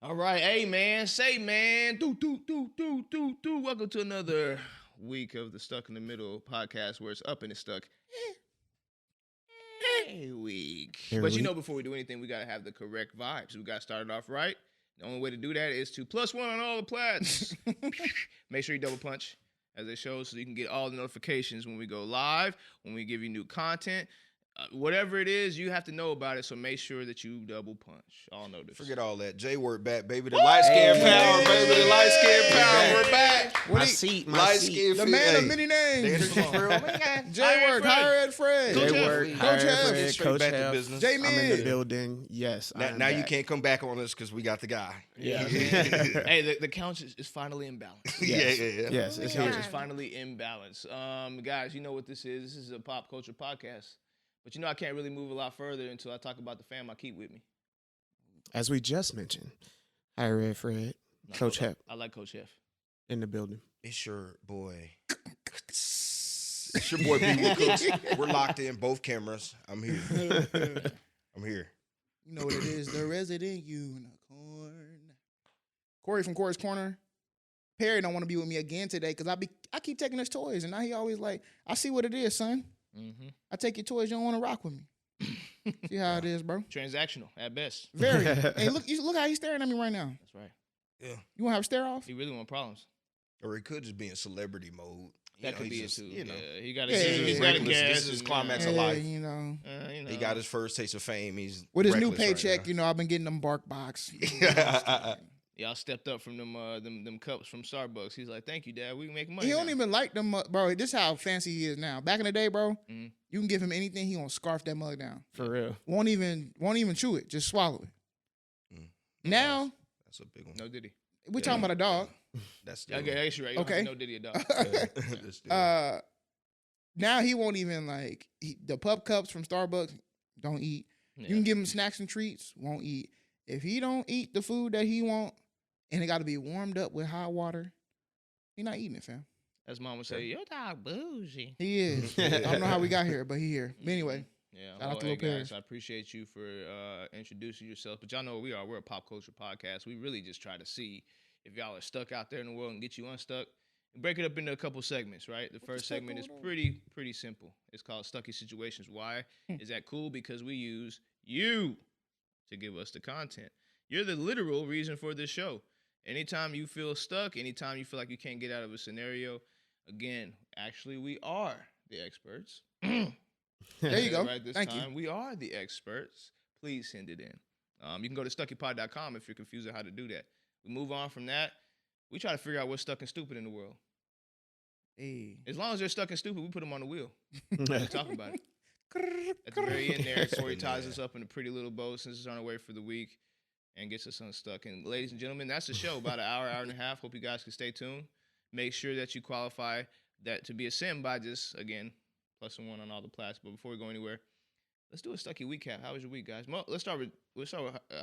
All right, hey man, say man, do. Welcome to another week of the Stuck in the Middle podcast, where it's up and it's stuck. Every week. But you know, before we do anything, we gotta have the correct vibes. We gotta start it off right. The only way to do that is to +1 on all the plats. Make sure you double punch as it shows, so you can get all the notifications when we go live, when we give you new content. Whatever it is, you have to know about it, so make sure that you double punch. All notice. Forget all that. J-Word back, baby. The light skin power, baby. The light skin power. We're back. My seat. The man of many names. J-Word, higher ed Fred. J-Word, Coach F. Straight back to business. J-Man. I'm in the building. Yes. Now you can't come back on us because we got the guy. Yeah. Hey, the couch is finally in balance. Yeah. Yes, The it's couch here. is finally in balance. Guys, you know what this is. This is a pop culture podcast. But you know I can't really move a lot further until I talk about the fam I keep with me. As we just mentioned, higher ed Fred, Coach Hep I like Coach F. in the building. It's your boy. It's your boy B. Will Cooks. We're locked in, both cameras. I'm here. You know what it is, the resident unicorn. Cori from Cori's Corner. Perry don't want to be with me again today because I keep taking his toys, and now he always like, I see what it is, son. Mm-hmm. I take your toys, you don't want to rock with me. See how it is, bro? Transactional at best. Very. Hey, look how he's staring at me right now. That's right. Yeah. You want to have a stare off? He really want problems. Or he could just be in celebrity mode. That could be it just, too. You know. Yeah, he got Yeah, he's got a reckless. gas. This is his and, climax of Yeah, life. you know. He got his first taste of fame. He's With his new reckless right paycheck, now. you know, I've been getting them bark box. Y'all stepped up from them cups from Starbucks. He's like, "Thank you, Dad. We can make money." He don't now." even like them, bro. This is how fancy he is now. Back in the day, bro, Mhm. you can give him anything, he gonna scarf that mug down. For real. Won't even chew it, just swallow it. Now That's a big one. No Diddy. we're talking about a dog. That's I guess you're right. You don't have Okay. to know Diddy a dog. Now he won't even like the pup cups from Starbucks. Don't eat. Yeah. You can give him snacks and treats. Won't eat. If he don't eat the food that he want, and it got to be warmed up with hot water, he not eating it, fam. As mom would say, "Your dog bougie." He is. I don't know how we got here, but he here. But anyway, Yeah, Shout out to hey, Lil guys, Perry. I appreciate you for introducing yourself. But y'all know what we are. We're a pop culture podcast. We really just try to see if y'all are stuck out there in the world and get you unstuck. And break it up into a couple segments, right? The first fuck segment is going on? pretty simple. It's called Stucky Situations. Why is that cool? Because we use you to give us the content. You're the literal reason for this show. Anytime you feel stuck, anytime you feel like you can't get out of a scenario, again, actually, we are the experts. there you go. Right this Thank time, you. we are the experts. Please send it in. You can go to StuckyPod.com if you're confused on how to do that. We move on from that. We try to figure out what's stuck and stupid in the world. Hey. As long as they're stuck and stupid, we put them on the wheel. We talk about it. At the very end there, Cori ties us up in a pretty little bow since it's on our way for the week and gets us unstuck. And ladies and gentlemen, that's the show. About an hour and a half. Hope you guys can stay tuned. Make sure that you qualify that to be a sim by just, again, +1 on all the plats. But before we go anywhere, let's do a Stucky Week-cap. How was your week, guys? Let's start with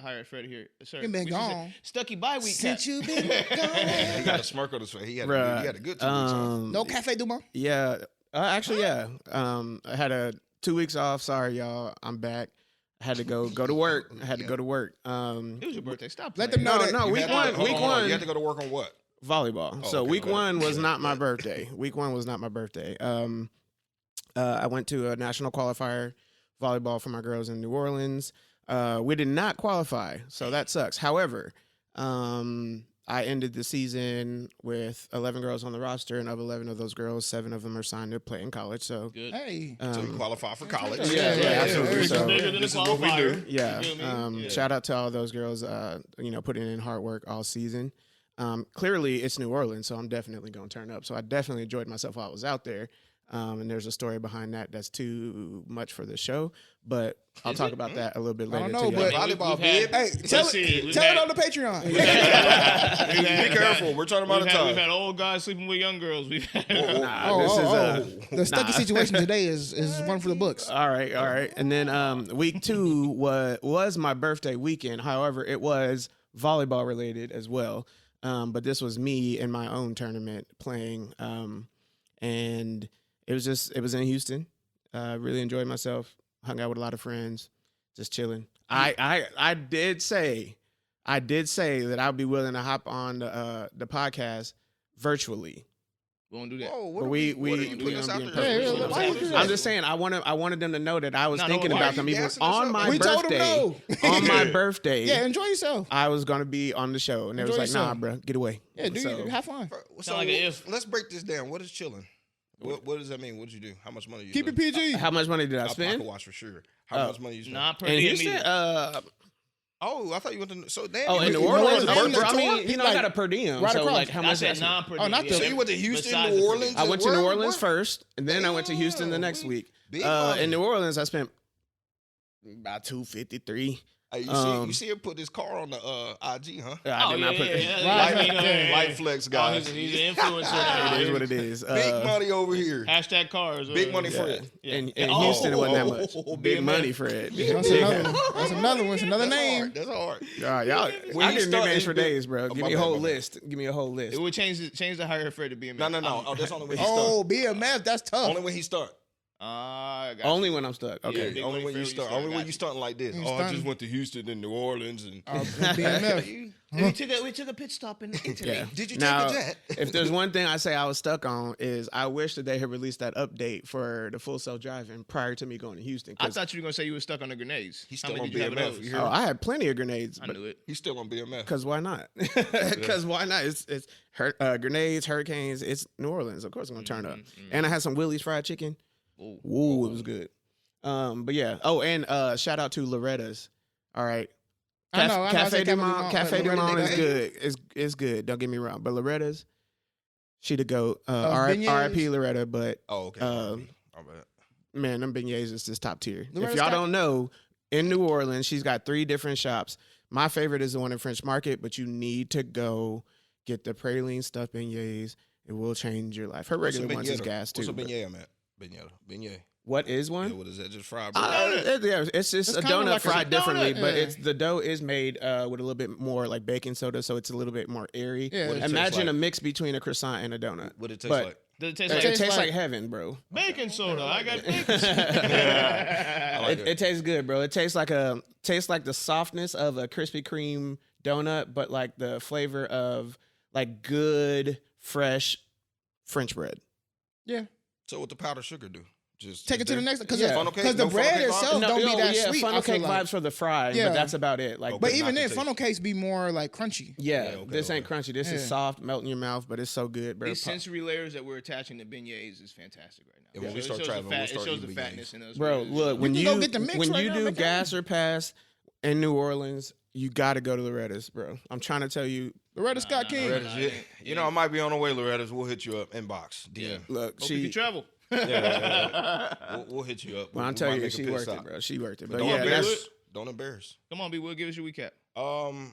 higher Fred here. Sir, You been we should say gone. Stucky by Week-cap. Since you been He gone. got a smirk on his face. He had a good 2 weeks off. No Cafe Du Monde? Yeah. Actually, yeah. I had 2 weeks off. Sorry, y'all. I'm back. I had to go to work. I had to go to work. It was your birthday. Stop Let playing. them know that. No, You week had to- one. hold Week on, hold on. one. You had to go to work on what? Volleyball. Oh, So okay, week okay. one was not my birthday. Week one was not my birthday. I went to a national qualifier volleyball for my girls in New Orleans. We did not qualify, so that sucks. However, I ended the season with 11 girls on the roster, and of 11 of those girls, 7 of them are signed to play in college. So Good. Hey. So you qualify for college. Yeah, absolutely. There you So, go. Bigger than a This is what we qualifier. do. yeah. You feel me? Yeah. Shout out to all those girls, putting in hard work all season. Clearly, it's New Orleans, so I'm definitely going to turn up. So I definitely enjoyed myself while I was out there. And there's a story behind that that's too much for the show, but I'll talk about that a little bit I later. don't know, to but y'all. Volleyball, We've bib. had- Hey, tell Let's see, it we've tell had- it on the Patreon. Be careful. We're talking about We've the had, time. we've had old guys sleeping with young girls. We've had The Stucky Situation today is one for the books. All right. And then week 2 was my birthday weekend. However, it was volleyball related as well. But this was me in my own tournament playing, and it was in Houston. Really enjoyed myself. Hung out with a lot of friends, just chilling. I I did say that I'd be willing to hop on the podcast virtually. We won't do that. Whoa, But what we are you putting us out gonna be in there? person. Yeah, why you do that? I'm just saying I wanted them to know that I was No, thinking why about are them you even gassing us on up? my We told them birthday. no. On my birthday, Yeah, enjoy yourself. I was gonna be on the show, and they was Enjoy like, "Nah, yourself. bro, get away." Yeah, do So, you have fun. So like an if. let's break this down. What is chilling? What does that mean? What did you do? How much money you Keep it spend? PG. How much money did I I'll spend? pocket watch for sure. How much money you spend? Nah, per In diem Houston, either. Oh, I thought you went to. So damn. oh, in you New went to Orleans, Birthday Orleans, I tour? mean, you know, I got a per diem, Right so across. like, how I much? said That's non per Oh, diem. not the- So you went to Houston, Besides New the per Orleans. diem. I went to Where- New Orleans where? first, and then I went to Houston the next week. Big In money. New Orleans, I spent about $253. Hey, you see him put his car on the IG, huh? I did not put. Light flex, guys. He's an influencer now. It is what it is. Big money over here. Hashtag cars. Big money, Yeah. Fred. Yeah. In Oh, Houston, it wasn't that oh, much. Big BMF. money, Fred. That's another one. That's another one. It's another That's name. hard. That's hard. Y'all, When I he get started, nicknames he for did- days, bro. Oh, Give my me a bad, whole my bad. list. Give me a whole list. It would change the higher Fred to be a No. Oh, that's only when he Oh, start. BMF. That's tough. Only when he start. Only when I'm stuck. Okay. Big Only money when you Fred, start. you Only when got you starting like this. You Oh, I starting. just went to Houston and New Orleans and. BMF. We took a pit stop in Italy. Yeah. Did you Now, take a jet? if there's one thing I say I was stuck on is I wish that they had released that update for the full self-driving prior to me going to Houston. I 'cause- thought you were gonna say you were stuck on the grenades. He's How still many on did you have of BMF. those? You hear Oh, me? I had plenty of grenades. I knew it. He's still on BMF. Because why not? Because why not? It's grenades, hurricanes. It's New Orleans. Of course, I'm gonna turn up. And I had some Willie's fried chicken. Ooh. Ooh, it was good. But yeah. Oh, and shout out to Loretta's. All right. I know. I Cafe said du Monde. Cafe du Loretta Monde is Day. good. It's good. Don't get me wrong. But Loretta's, she the goat. beignets. R.I.P. Loretta. But Oh, okay. My bad. man, them beignets is just top tier. Loretta's If y'all got- don't know, in New Orleans, she's got 3 different shops. My favorite is the one in French Market, but you need to go get the praline stuffed beignets. It will change your life. Her regular ones is gas too. What's a but- beignet I'm at? Beignet. What is Yeah, one? what is that? Just fried bread? Yeah, it's just It's a kinda donut like a fried donut, differently, but yeah. it's the dough is made with a little bit more like baking soda, so it's a little bit more airy. Yeah. What it taste Imagine like? a mix between a croissant and a donut. What it taste But- like? Does it It, taste it like tastes tastes like- like heaven, bro. baking soda? I got baking soda. I like It tastes good, bro. It tastes like the softness of a Krispy Kreme donut, but like the flavor of like good fresh French bread. Yeah. So what the powdered sugar do? Just Take it to the next because Yeah. Funnel cake? the No funnel bread cake itself vibes? don't be that yeah, sweet. funnel I feel cake like. vibes for the fry, Yeah. but that's about it. Like, Okay. But not even the then, taste. funnel cakes be more like crunchy. yeah, Yeah, okay, this ain't okay. crunchy. This is Yeah. soft, melt in your mouth, but it's so good, bro. These sensory layers that we're attaching to beignets is fantastic right now. Yeah, when we start shows the traveling, we'll it start shows the eating fatness in us. Bro, look, when can you go get the mix when right you now, do make it gas or pass in New Orleans, you got to go to Loretta's, bro. I'm trying to tell you. Loretta Scott nah, King. nah. Loretta's, yeah. You know, I might be on the way, Loretta's. We'll hit you up. Inbox. DM. Look, Hope you she. can travel. We'll hit you up. Well, I'm We telling might you, make a she pit worked stop. it, bro. She worked it. But But don't yeah, embarrass. that's Don't embarrass. Come on, B. Will, give us your recap. Man,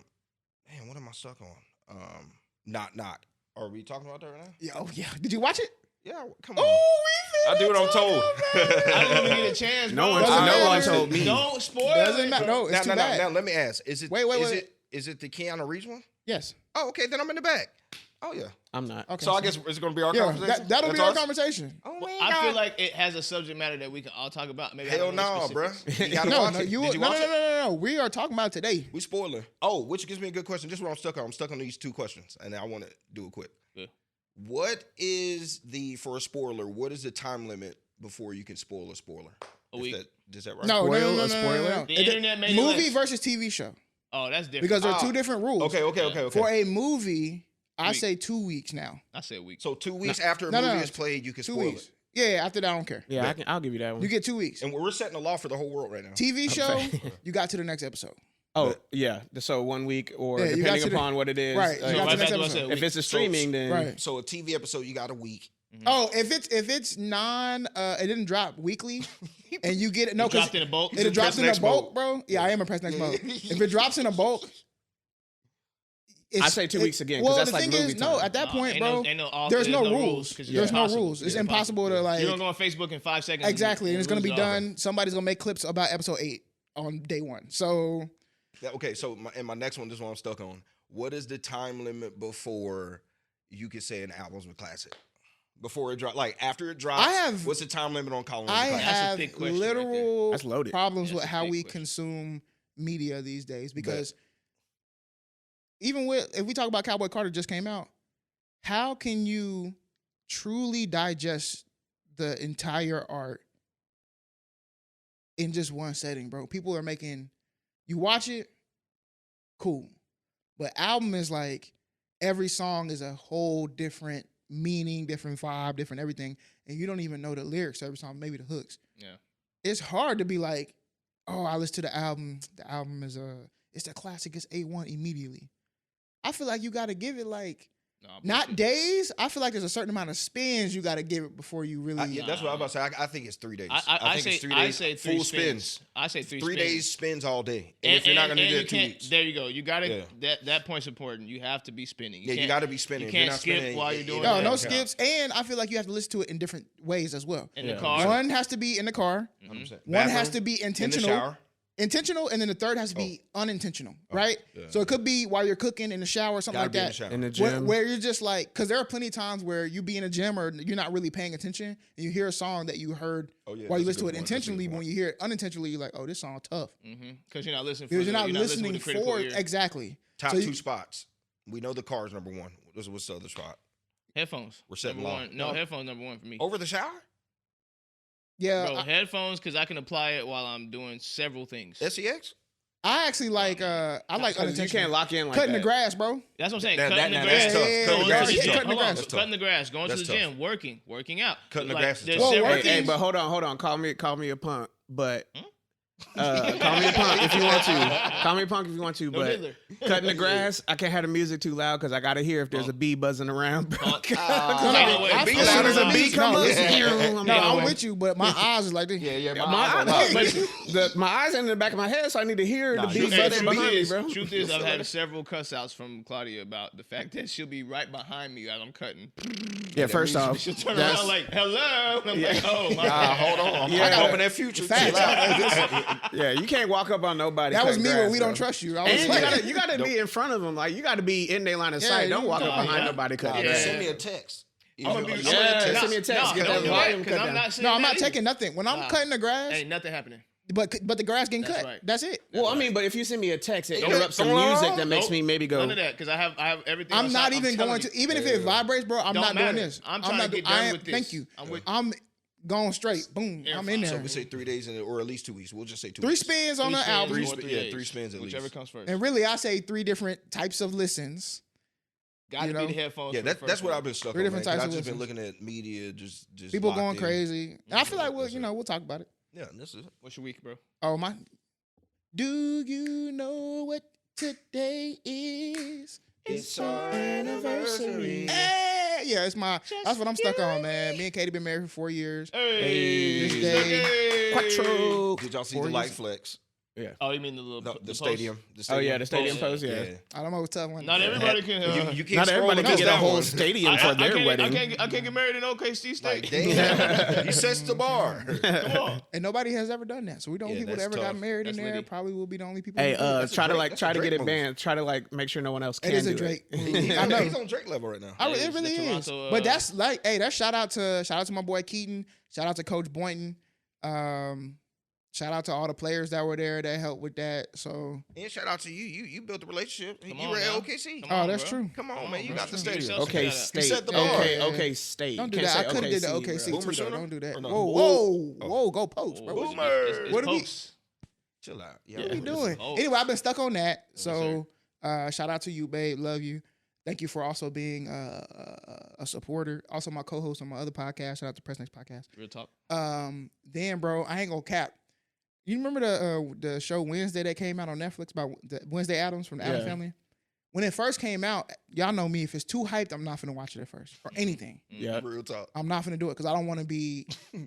what am I stuck on? Not. Are we talking about that right now? Yeah, oh yeah. Did you watch it? Yeah, come on. Oh, I do what I'm told. I didn't even get a chance. no bro. one. Doesn't No one matter. told me. Don't spoil Doesn't it. matter. No, it's too now, bad. let me ask. Is it? Wait. Is it the Keanu Reeves one? Yes. Oh, okay. Then I'm in the back. Oh yeah. I'm not. Okay. So I guess it's going to be our yeah, conversation. that'll be That's our ours? conversation. Oh Well, my I feel God. like it has a subject matter that we can all talk about. Maybe I Hell don't know no, the bro. specifics. You gotta No, watch no, it. you Did you no, watch no, it? no. We are talking about it today. We spoiler. Oh, which gives me a good question. This is what I'm stuck on. I'm stuck on these 2 questions, and I want to do it quick. Yeah. What is for a spoiler? What is the time limit before you can spoil a spoiler? A week. Is that right? No, Spoiler, spoiler? The internet made it movie less. versus TV show Oh, that's different. because there are Ah, 2 different rules. Okay. For a movie, I Week. say 2 weeks now. I said a week. So 2 weeks after a No, movie no. is played, you can 2 spoil weeks. it. Yeah, after that, I don't care. Yeah, I'll give you that one. You get 2 weeks. And we're setting the law for the whole world right now. TV show, Okay. you got to the next episode. Oh yeah, so 1 week or Yeah, you got depending to the- upon what it is. Right, you So got right to the back next to what I episode. said. if it's a streaming, then Right. So a TV episode, you got a week. Oh, if it's non, it didn't drop weekly, and you get it. No, It because dropped in a bulk. it drops in a next bulk, mode. bro. Yeah, I am a press next mode. If it drops in a bulk, I say 2 weeks again, 'cause Well, that's the like thing movie is, no, time. at that point, ain't bro, there's no rules. rules. 'Cause There's it's no impossible. rules. It's impossible to like. You don't go on Facebook in 5 seconds. Exactly, and it's gonna be lose it all. done. Somebody's gonna make clips about episode 8 on day 1. So Okay, so my next one, this one I'm stuck on. What is the time limit before you could say an album's a classic? Before it drops, like after it drops, what's the time limit on calling it a I classic? That's a have big question right there. literal That's loaded. problems Yeah, with that's a how big we question. consume media these days because even with, if we talk about Cowboy Carter just came out, how can you truly digest the entire art in just one setting, bro? People are making, you watch it, cool. But album is like, every song is a whole different meaning, different vibe, different everything. And you don't even know the lyrics to every song, maybe the hooks. Yeah. It's hard to be like, oh, I listen to the album. The album is it's a classic. It's A1 immediately. I feel like you got to give it like, not days. I feel like there's a certain amount of spins you got to give it before you really. Yeah, that's what I'm about to say. I think it's 3 days. I think it's 3 days. I say full spins. spins. I say 3 3 spins. days spins all day. And if you're not going to do it 2 weeks. There you go. You got to, that point's important. You have to be spinning. You got to be spinning. You can't skip while you're doing it. it. No skips. And I feel like you have to listen to it in different ways as well. In the car. One has to be in the car. 100%. One has to be intentional. In the shower. Intentional, and then the third has to be unintentional, right? Yeah. So it could be while you're cooking in the shower or something like that. In the gym. Where you're just like, because there are plenty of times where you be in a gym or you're not really paying attention and you hear a song that you heard while you listen to it intentionally, but when you hear it unintentionally, you're like, oh, this song tough. Because you're not listening for Because you're not listening for it. Exactly. Top 2 spots. We know the car is number 1. What's the other spot? Headphones. We're setting number 1. No, headphones number 1 for me. Over the shower? Yeah. Bro, headphones, because I can apply it while I'm doing several things. SEX? I actually like unintentional. You can't lock in like cutting that. the grass, bro. That's what I'm saying. Cutting the grass. Cutting the grass. Going to the gym. Working out. Cutting the grass is tough. Hey, but hold on. Call me a punk, but call me a punk if you want to. Call me a punk if you want to, but cutting the grass, I can't have the music too loud because I gotta hear if there's a bee buzzing around. As soon as a bee comes up, I'm with you, but my eyes is like this. My eyes are in the back of my head, so I need to hear the bee buzzing behind me, bro. Truth is, I've had several cuss outs from Claudia about the fact that she'll be right behind me as I'm cutting. Yeah, first off, she'll turn around like, hello. And I'm like, oh, my God. Hold on. I got open that future. Yeah, you can't walk up on nobody. That was me grass, when we don't trust you. You gotta be in front of them. Like you gotta be in their line of sight. Don't walk up behind nobody cutting grass. Send me a text. Send me a text. Get that volume cut down. No, I'm not taking nothing. When I'm cutting the grass, ain't nothing happening. But the grass getting cut. Right. That's it. Well, I mean, but if you send me a text, it interrupts some music that makes me maybe go. None of that, because I have everything. I'm not even going to. Even if it vibrates, bro, I'm not doing this. I'm trying to get done with this. Thank you. I'm going straight. Boom. I'm in there. So we say 3 days or at least 2 weeks. We'll just say 2 3 weeks. spins on the album. 3 spins at least. Whichever comes first. And really, I say 3 different types of listens. Got to be the headphones. Yeah, that's what I've been stuck 3 on. different types of I've just been listens. looking at media, just people going crazy. And I feel like we'll talk about it. Yeah, this is it. What's your week, bro? Oh my! Do you know what today is? It's our anniversary. Hey, yeah, it's my. That's what I'm stuck on, man. Me and Katie been married for 4 years. Hey, this day, Quattro. Did y'all see the light flex? Yeah. Oh, you mean the stadium? Oh yeah, the stadium post. Yeah. I don't know what's tough one. Not everybody can. You can't. Not everybody can get a whole stadium for their wedding. I can't get married in OKC State. Like, damn, he sets the bar. Come on. And nobody has ever done that. So we don't people that ever got married in there. Probably will be the only people. Hey, try to get it banned. Try to make sure no one else can. It is a Drake. I know he's on Drake level right now. It really is. But that's like, hey, that's shout out to my boy Keaton. Shout out to Coach Boynton. Shout out to all the players that were there that helped with that. So and shout out to you. You built a relationship. You were at OKC. Oh, that's true. Come on, man. You got the stadium. Okay, State. Okay, State. Don't do that. I could have did the OKC too, though. Don't do that. Whoa. Go Post, bro. Boomer. What are we? Chill out. What are we doing? Anyway, I've been stuck on that. So shout out to you, babe. Love you. Thank you for also being a supporter. Also my co-host on my other podcast. Shout out to Press Next Podcast. Real talk. Then, bro, I ain't gonna cap. You remember the show Wednesday that came out on Netflix about Wednesday Addams from the Addams Family? When it first came out, y'all know me. If it's too hyped, I'm not finna watch it at first or anything. Yeah, real talk. I'm not finna do it because I don't want to be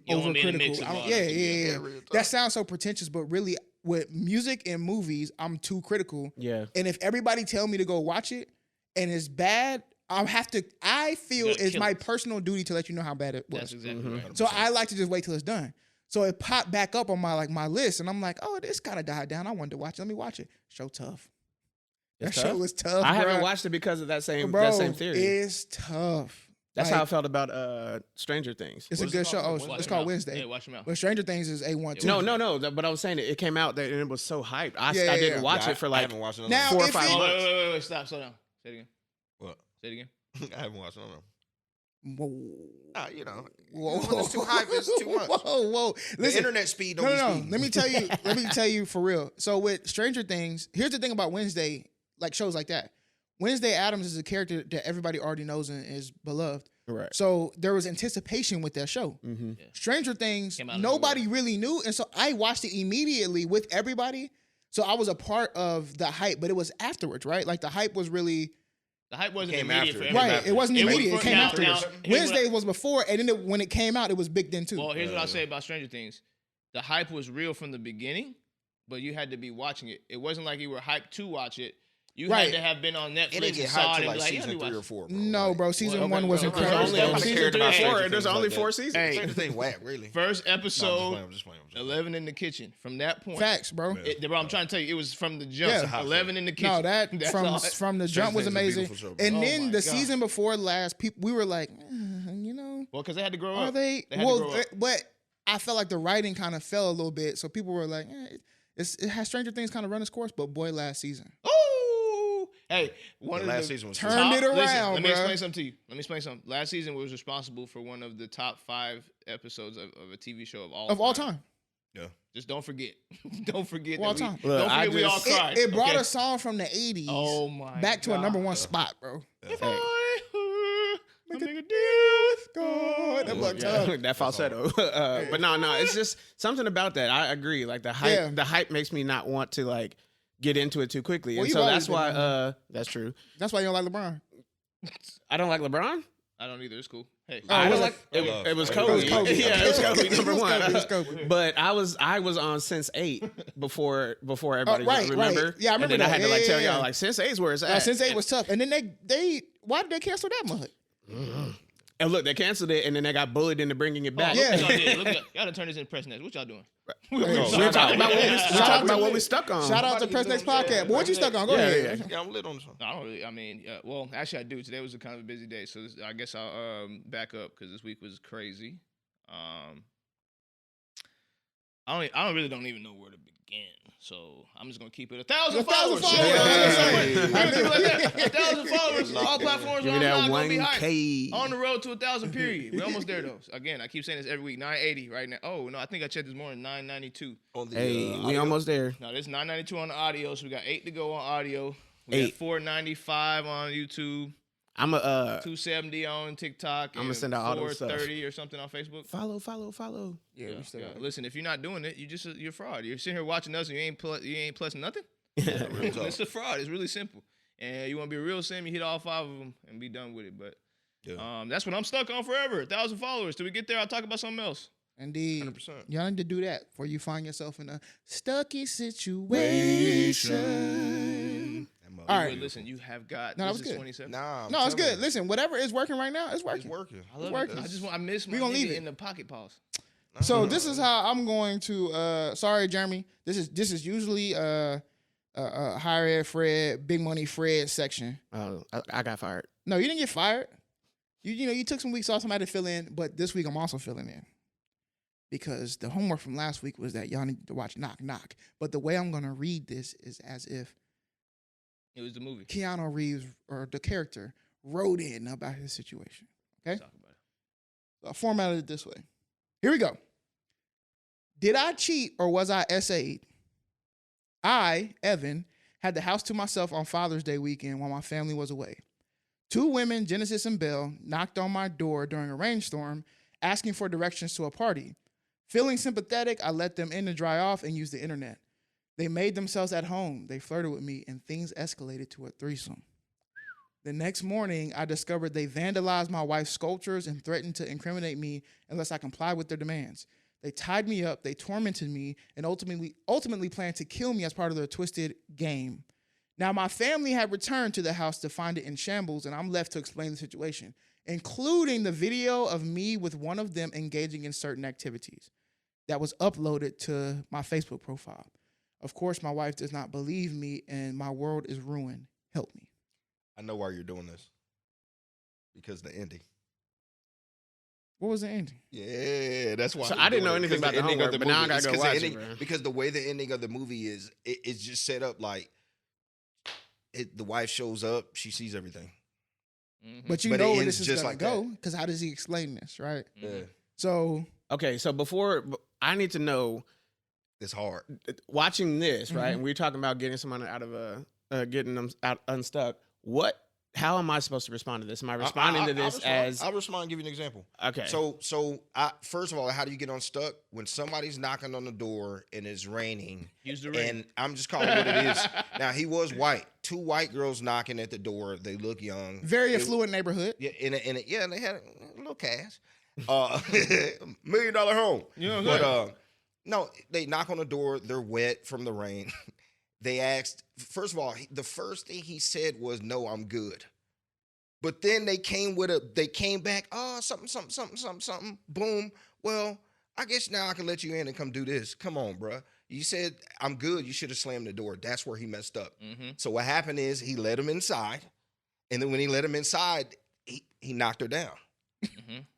overcritical. Yeah. That sounds so pretentious, but really, with music and movies, I'm too critical. Yeah. And if everybody tell me to go watch it and it's bad, I feel it's my personal duty to let you know how bad it was. That's exactly right. So I like to just wait till it's done. So it popped back up on my list, and I'm like, oh, this kind of died down. I wanted to watch it. Let me watch it. Show tough. That show is tough. I haven't watched it because of that same theory. It's tough. That's how I felt about Stranger Things. It's a good show. Oh, it's called Wednesday. Hey, watch them out. But Stranger Things is A1 too. No. But I was saying it came out and it was so hyped. I didn't watch it for I like haven't watched it now, 4 or 5 months. Wait, stop, slow down. Say it again. What? Say it again. I haven't watched it. Whoa. You know, Whoa. when it's too hype, it's too much. Whoa. The internet speed don't be speeding. Let me tell you for real. So with Stranger Things, here's the thing about Wednesday, like shows like that. Wednesday Addams is a character that everybody already knows and is beloved. Right. So there was anticipation with that show. Mm-hmm. Yeah. Stranger Things, nobody really knew. And so I watched it immediately with everybody. So I was a part of the hype, but it was afterwards, right? Like the hype was really... The hype wasn't Came immediate after. for Right, everybody. it wasn't immediate. It came now- afterwards. now, Wednesday was before, and then when it came out, it was big then too. Well, here's what I'll say about Stranger Things. The hype was real from the beginning, but you had to be watching it. It wasn't like you were hyped to watch it. You had to have been on Netflix It didn't get and saw hyped it till and like be like, season 3 or 4. Bro. No, bro. Season 1 was okay. incredible. There's Season 3 or 4. There's only 4 seasons. Hey, Stranger Things whack, really. First episode, I'm just playing. 11 in the kitchen. From that point, Facts, bro. bro, I'm trying to tell you, it was from the jump. Yeah. 11 in the kitchen. No, that That's from the jump was Things is a amazing. beautiful show, bro. And Oh then my the God. season before last, we were like, you know, Well, because they had to grow are up. they? They had to grow up. But I felt like the writing kind of fell a little bit, so people were like, it has Stranger Things kind of run its course. But boy, last season, Oh, hey, one The of last the season was turned it around, Listen, let me bruh. explain something to you. Last season was responsible for one of the top 5 episodes of a TV show of all time. Yeah. Just don't forget. Don't forget. Of all that we- time. Look, don't forget we all cried. It brought okay? a song from the 80s Oh my back to a God. #1 spot, bro. If Hey. I make a deal with God. That looked Yeah, tough. that falsetto. But no, it's just something about that. I agree. Like the hype, Yeah. the hype makes me not want to like get into it too quickly. Well, And you've so always that's why. been That's true. That's why you don't like LeBron. I don't like LeBron. I don't either. It's cool. Hey, Oh, I was don't it- like it. Love. It was It Kobe. was Kobe. Yeah, it was Kobe number one. It was Kobe. But I was on Sense 8 before everybody right, remember. right. Yeah, I remember And then I that. had to like tell Yeah. y'all like Sense 8's where it's at. Since 8 was tough, and then they why did they cancel that much? And look, they canceled it, and then they got bullied into bringing it back. Yeah. Look at y'all gotta turn this into press next. What y'all doing? We're talking about what we stuck on. Shout out to Press Next Podcast. But what you stuck on? Go Yeah, ahead. Yeah, I'm lit on this one. No, I don't really. I mean, well, actually, I do. Today was a kind of a busy day, so I guess I'll back up because this week was crazy. I don't even know where to begin. So I'm just gonna keep it 1,000 followers. 1,000 followers. Yeah. 1,000 followers. All platforms. Give me I'm that not gonna be hyped. 1K. On the road to 1,000. Period. We're almost there though. Again, I keep saying this every week. 980 right now. Oh no, I think I checked this morning. 992. On the, Hey, we audio. almost there. No, there's 992 on the audio, so we got 8 to go on audio. We got 8. 495 on YouTube. I'm a 270 on TikTok. I'ma and send out all those stuff. 430 or something on Facebook. follow. Yeah, we still got it. Listen, if you're not doing it, you're fraud. You're sitting here watching us and you ain't plus nothing. Real talk. It's a fraud. It's really simple. And you want to be a real Sam, you hit all 5 of them and be done with it. But Yeah. that's what I'm stuck on forever. 1,000 followers. Till we get there, I'll talk about something else. Indeed. 100%. Y'all need to do that before you find yourself in a stucky situation. All right. But listen, you have got. No, that this was is good. 27. Nah, I'm No, it's telling good. you, Listen, whatever is working right now, it's working. It's working. I love working. it. I miss my We gonna nigga leave it. in the pocket pause. So this is how I'm going to. Sorry, Jeremy. This is usually higher ed Fred, big money Fred section. I got fired. No, you didn't get fired. You took some weeks off, somebody to fill in, but this week I'm also filling in because the homework from last week was that y'all need to watch Knock Knock. But the way I'm gonna read this is as if It was the movie. Keanu Reeves or the character wrote in about his situation. Okay, Let's talk about it. so I formatted it this way. Here we go. Did I cheat or was I SA'd? I, Evan, had the house to myself on Father's Day weekend while my family was away. 2 women, Genesis and Belle, knocked on my door during a rainstorm, asking for directions to a party. Feeling sympathetic, I let them in to dry off and use the internet. They made themselves at home. They flirted with me, and things escalated to a threesome. The next morning, I discovered they vandalized my wife's sculptures and threatened to incriminate me unless I complied with their demands. They tied me up, they tormented me, and ultimately planned to kill me as part of their twisted game. Now, my family had returned to the house to find it in shambles, and I'm left to explain the situation, including the video of me with one of them engaging in certain activities that was uploaded to my Facebook profile. Of course, my wife does not believe me, and my world is ruined. Help me. I know why you're doing this. Because the ending. What was the ending? Yeah, that's why. So I didn't know anything about the ending homework, but now I gotta go watch it, bro. Because the way the ending of the movie is, it's just set up like the wife shows up, she sees everything. But you know where this is going to go, because how does he explain this, right? Yeah. So okay, so before I need to know, it's hard watching this, right? And we're talking about getting someone out of getting them out unstuck. How am I supposed to respond to this? Am I responding to this I'll respond and give you an example. Okay. So first of all, how do you get unstuck? When somebody's knocking on the door and it's raining. Use the rain. And I'm just calling it what it is. Now, he was white. 2 white girls knocking at the door. They look young. Very affluent neighborhood. Yeah, and they had a little cash. $1 million home. You know what I'm saying? No, they knock on the door. They're wet from the rain. They asked, first of all, the first thing he said was, "No, I'm good." But then they came back, something. Boom. Well, I guess now I can let you in and come do this. Come on, bro. You said, "I'm good." You should have slammed the door. That's where he messed up. So what happened is he let him inside. And then when he let him inside, he knocked her down.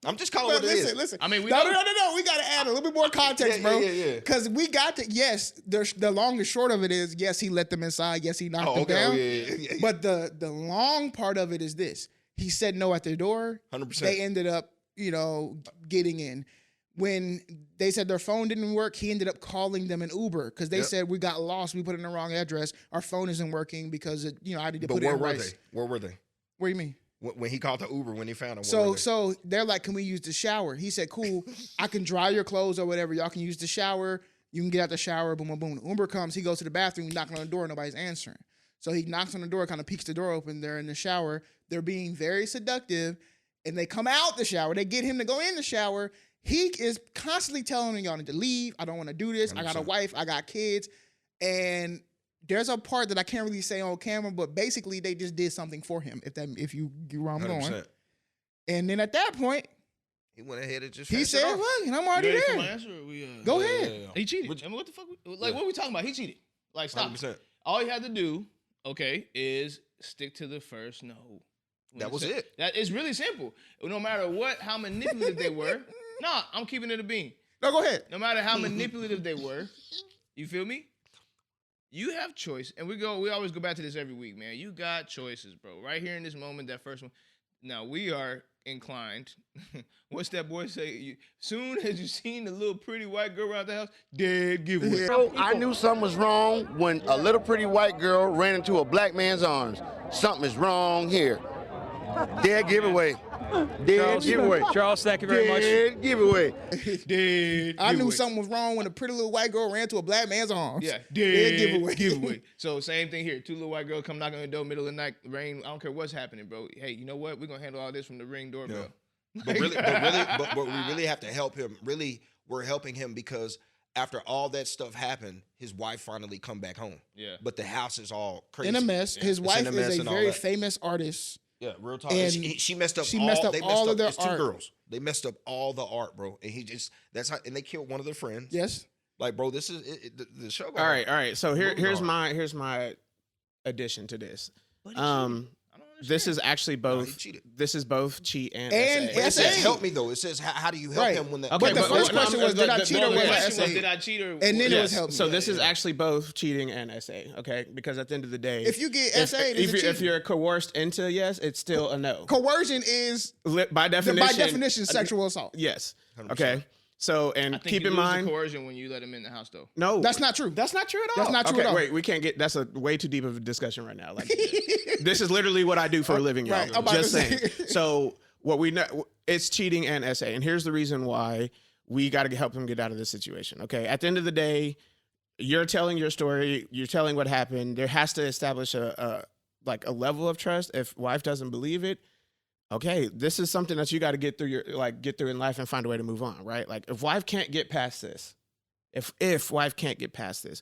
I'm just calling it what it is. Listen. I mean, no. We got to add a little bit more context, bro. Yeah. Because we got to, yes, the long and short of it is, yes, he let them inside. Yes, he knocked them down. Yeah. But the long part of it is this. He said no at their door. 100%. They ended up, getting in. When they said their phone didn't work, he ended up calling them an Uber because they said, "We got lost. We put in the wrong address. Our phone isn't working because I need to put it in rice." Where were they? What do you mean? When he called the Uber, when he found him. So they're like, "Can we use the shower?" He said, "Cool. I can dry your clothes or whatever. Y'all can use the shower. You can get out the shower. Boom, boom, boom." The Uber comes. He goes to the bathroom. He's knocking on the door. Nobody's answering. So he knocks on the door, kind of peeks the door open. They're in the shower. They're being very seductive, and they come out the shower. They get him to go in the shower. He is constantly telling them, "Y'all need to leave. I don't want to do this. 100%. I got a wife. I got kids." And there's a part that I can't really say on camera, but basically they just did something for him. If you get where I'm 100%. Going. And then at that point, he went ahead and just he said, "Look, and I'm already there." Go ahead. Yeah. He cheated. I mean, what the fuck? What are we talking about? He cheated. Like, stop. 100%. All he had to do, is stick to the first no. That was it. That is really simple. No matter how manipulative they were. Nah, I'm keeping it a bean. No, go ahead. No matter how manipulative they were, you feel me? You have choice, and we always go back to this every week, man. You got choices, bro. Right here in this moment, that first one. Now we are inclined. What's that boy say? Soon as you seen the little pretty white girl around the house, dead giveaway. So I knew something was wrong when a little pretty white girl ran into a black man's arms. Something is wrong here. Dead giveaway. Dead giveaway. Charles, thank you very much. Dead giveaway. I knew something was wrong when a pretty little white girl ran to a black man's arms. Yeah, dead giveaway. So same thing here. 2 little white girls come knocking on the door, middle of the night, rain. I don't care what's happening, bro. Hey, you know what? We're gonna handle all this from the Ring doorbell. Yeah. But we really have to help him. Really, we're helping him because after all that stuff happened, his wife finally come back home. Yeah. But the house is all crazy. In a mess. Yeah. His wife is a very famous artist. Yeah, real talk. And she messed up. All of their it's art. 2 girls. They messed up all the art, bro. And and they killed one of their friends. Yes. Like, bro, this is the show. All right. So here's my addition to this. This is actually both. he cheated. This is both cheat and And But it says SA. help me though. It says how do you help him when that? Okay, But the first question was, did I cheat or was I SA? Did I cheat or? And then it was help me. So this is actually both cheating and SA. Okay, because at the end of the day, If you get SA, if you're coerced into yes, it's still a no. Coercion is By definition, sexual assault. Yes. 100%. Okay. So I think keep you in lose mind, the coercion when you let him in the house, though. no, That's not true. That's not true at all. That's not true okay, at all. Wait, we can't get. That's a way too deep of a discussion right now. Like, this is literally what I do for a living, y'all. Right, I'm about Just to saying. say. So what we know, it's cheating and SA, and here's the reason why we got to help him get out of this situation. Okay, at the end of the day, you're telling your story. You're telling what happened. There has to establish a level of trust. If wife doesn't believe it, okay, this is something that you got to get through in life and find a way to move on, right? Like if wife can't get past this, if wife can't get past this,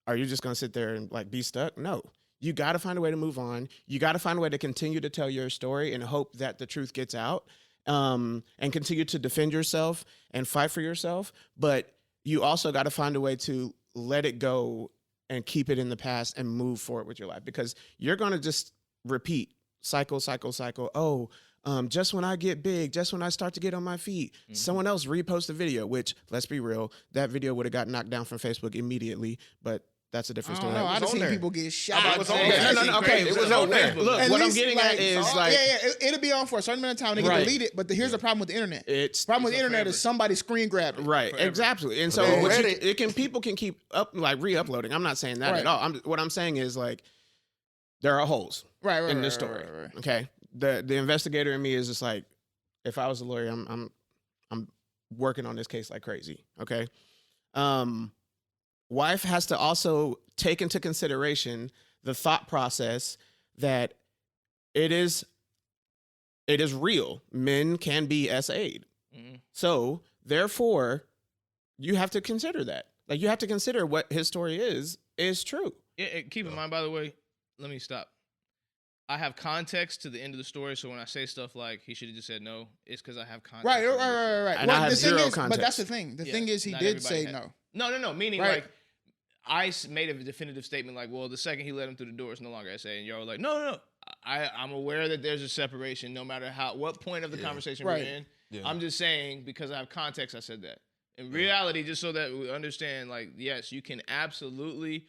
are you just going to sit there and like be stuck? No. You got to find a way to move on. You got to find a way to continue to tell your story and hope that the truth gets out, and continue to defend yourself and fight for yourself. But you also got to find a way to let it go and keep it in the past and move forward with your life, because you're going to just repeat cycle. Oh, just when I get big, just when I start to get on my feet, someone else reposts the video, which, let's be real, that video would have got knocked down from Facebook immediately, but that's a different story. I just seen people get shot. It was on there. No. Okay, It was on there. Look, At what I'm least, getting at is it'll be on for a certain amount of time. They get deleted, but here's the problem with the internet. The problem with the internet is somebody screen grabbed it. Right, exactly. And so people can keep re-uploading. I'm not saying that at all. What I'm saying is like there are holes in this story. Right. Okay, the investigator in me is just like, if I was a lawyer, I'm working on this case like crazy. Okay, wife has to also take into consideration the thought process that it is real. Men can be SA'd. So therefore, you have to consider that. Like, you have to consider what his story is true. Yeah, keep in mind, by the way, let me stop. I have context to the end of the story, so when I say stuff like he should have just said no, it's because I have context. Right. And I have zero context. But that's the thing. The thing is, he did say no. No. Meaning, like, I made a definitive statement like, well, the second he let him through the door, it's no longer SA. And y'all were like, no. I'm aware that there's a separation no matter what point of the conversation we're in. Yeah. I'm just saying, because I have context, I said that. In reality, just so that we understand, like, yes, you can absolutely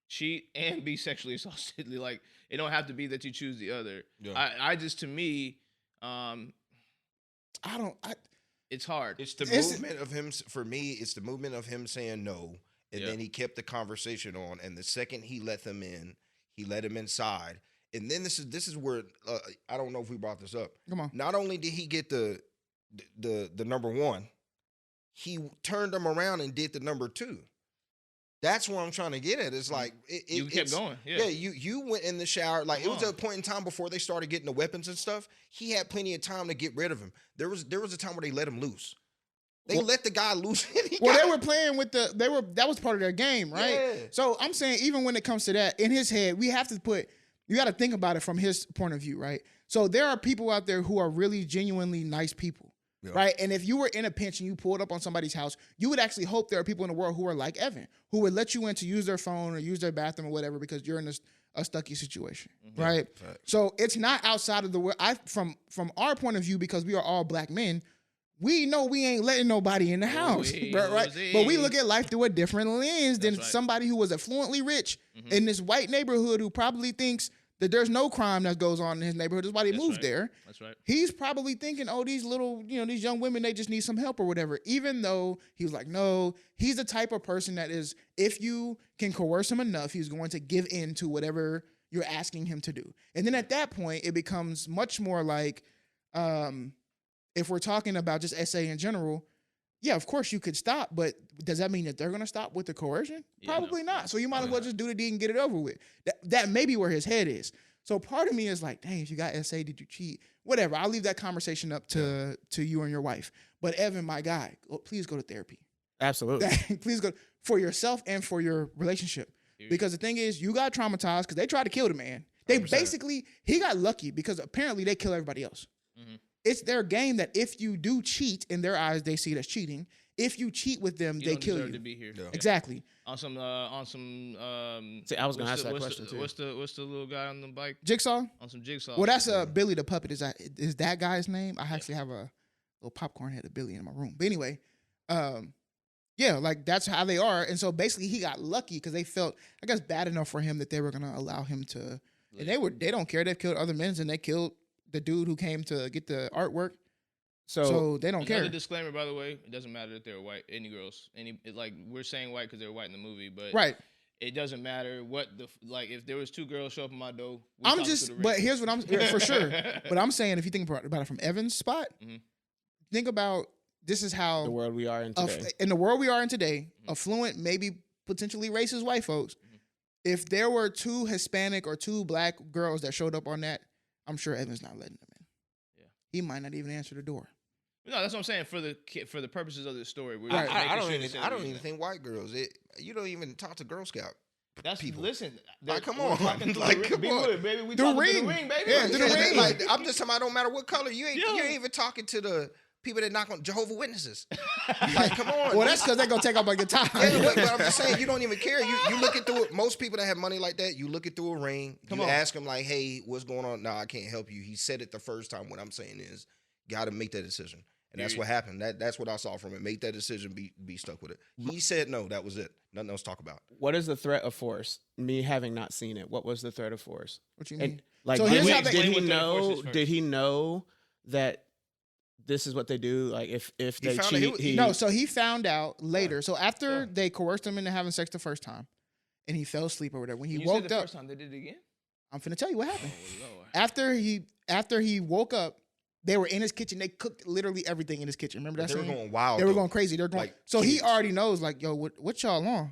cheat and be sexually assaulted. Like, it don't have to be that you choose the other. Yeah. I just, to me, it's hard. It's the movement of him, for me, it's the movement of him saying no. And then he kept the conversation on. And the second he let them in, he let him inside. And then this is where I don't know if we brought this up. Come on. Not only did he get the number one, he turned them around and did the number two. That's what I'm trying to get at. It's like you kept going. Yeah, you went in the shower. Like, it was a point in time before they started getting the weapons and stuff. He had plenty of time to get rid of him. There was a time where they let him loose. They let the guy loose. They were playing with that was part of their game, right? Yeah. So I'm saying, even when it comes to that, in his head, you got to think about it from his point of view, right? So there are people out there who are really genuinely nice people, right? And if you were in a pinch and you pulled up on somebody's house, you would actually hope there are people in the world who are like Evan, who would let you in to use their phone or use their bathroom or whatever because you're in a Stucky situation, right? So it's not outside of the world. From our point of view, because we are all black men, we know we ain't letting nobody in the house, right? But we look at life through a different lens than somebody who was affluently rich in this white neighborhood who probably thinks that there's no crime that goes on in his neighborhood. That's why they moved there. That's right. He's probably thinking, oh, these little, these young women, they just need some help or whatever. Even though he was like, no, he's the type of person that is, if you can coerce him enough, he's going to give in to whatever you're asking him to do. And then at that point, it becomes much more like, if we're talking about just SA in general, yeah, of course you could stop, but does that mean that they're going to stop with the coercion? Probably not. So you might as well just do the deed and get it over with. That may be where his head is. So part of me is like, dang, if you got SA, did you cheat? Whatever. I'll leave that conversation up to you and your wife. But Evan, my guy, please go to therapy. Absolutely. Please go for yourself and for your relationship. Because the thing is, you got traumatized because they tried to kill the man. They 100%. He got lucky because apparently they kill everybody else. Mm-hmm. It's their game that if you do cheat, in their eyes, they see it as cheating. If you cheat with them, they kill you. To be here. Yeah. Exactly. On some. See, I was gonna ask that question too. What's the little guy on the bike? Jigsaw. On some Jigsaw. Well, that's Billy the puppet. Is that guy's name? I actually have a little popcorn head of Billy in my room. But anyway, yeah, like that's how they are. And so basically, he got lucky because they felt, I guess, bad enough for him that they were gonna allow him to. And they don't care. They've killed other men and they killed the dude who came to get the artwork. So they don't care. Another disclaimer, by the way, it doesn't matter that they're white. Any girls, like we're saying white because they're white in the movie, but it doesn't matter what if there was two girls show up in my door. But here's what I'm for sure. But I'm saying, if you think about it from Evan's spot, think about this is how the world we are in today. In the world we are in today, affluent, maybe potentially racist white folks. If there were two Hispanic or two black girls that showed up on that, I'm sure Evan's not letting them in. Yeah, he might not even answer the door. No, that's what I'm saying. For the purposes of this story, I don't even think white girls. You don't even talk to Girl Scout. That's people. Listen, like, come on, like, come on, baby. We talking to the ring, baby. Yeah, to the ring. Like, I'm just talking about, don't matter what color. You ain't even talking to the people that knock on Jehovah's Witnesses. Like, come on. Well, that's because they're gonna take up like the time. Yeah, but I'm just saying, you don't even care. You look it through it. Most people that have money like that, you look it through a ring. You ask them like, hey, what's going on? No, I can't help you. He said it the first time. What I'm saying is, got to make that decision. And that's what happened. That's what I saw from it. Make that decision, be stuck with it. He said no, that was it. Nothing else to talk about. What is the threat of force? Me having not seen it, what was the threat of force? What you mean? And, like, So did here's how did he Explain what threat of know? force is first. Did he know that this is what they do? Like, if they found out cheat, No, so he found out later. So after they coerced him into having sex the first time, and he fell asleep or whatever, when he You woke said the up, first time they did it again? I'm finna tell you what happened. Oh, Lord. After he woke up, they were in his kitchen. They cooked literally everything in his kitchen. Remember that? They were scene? going wild. They were though. going crazy. They're going. Like So he kids. already knows, like, yo, what y'all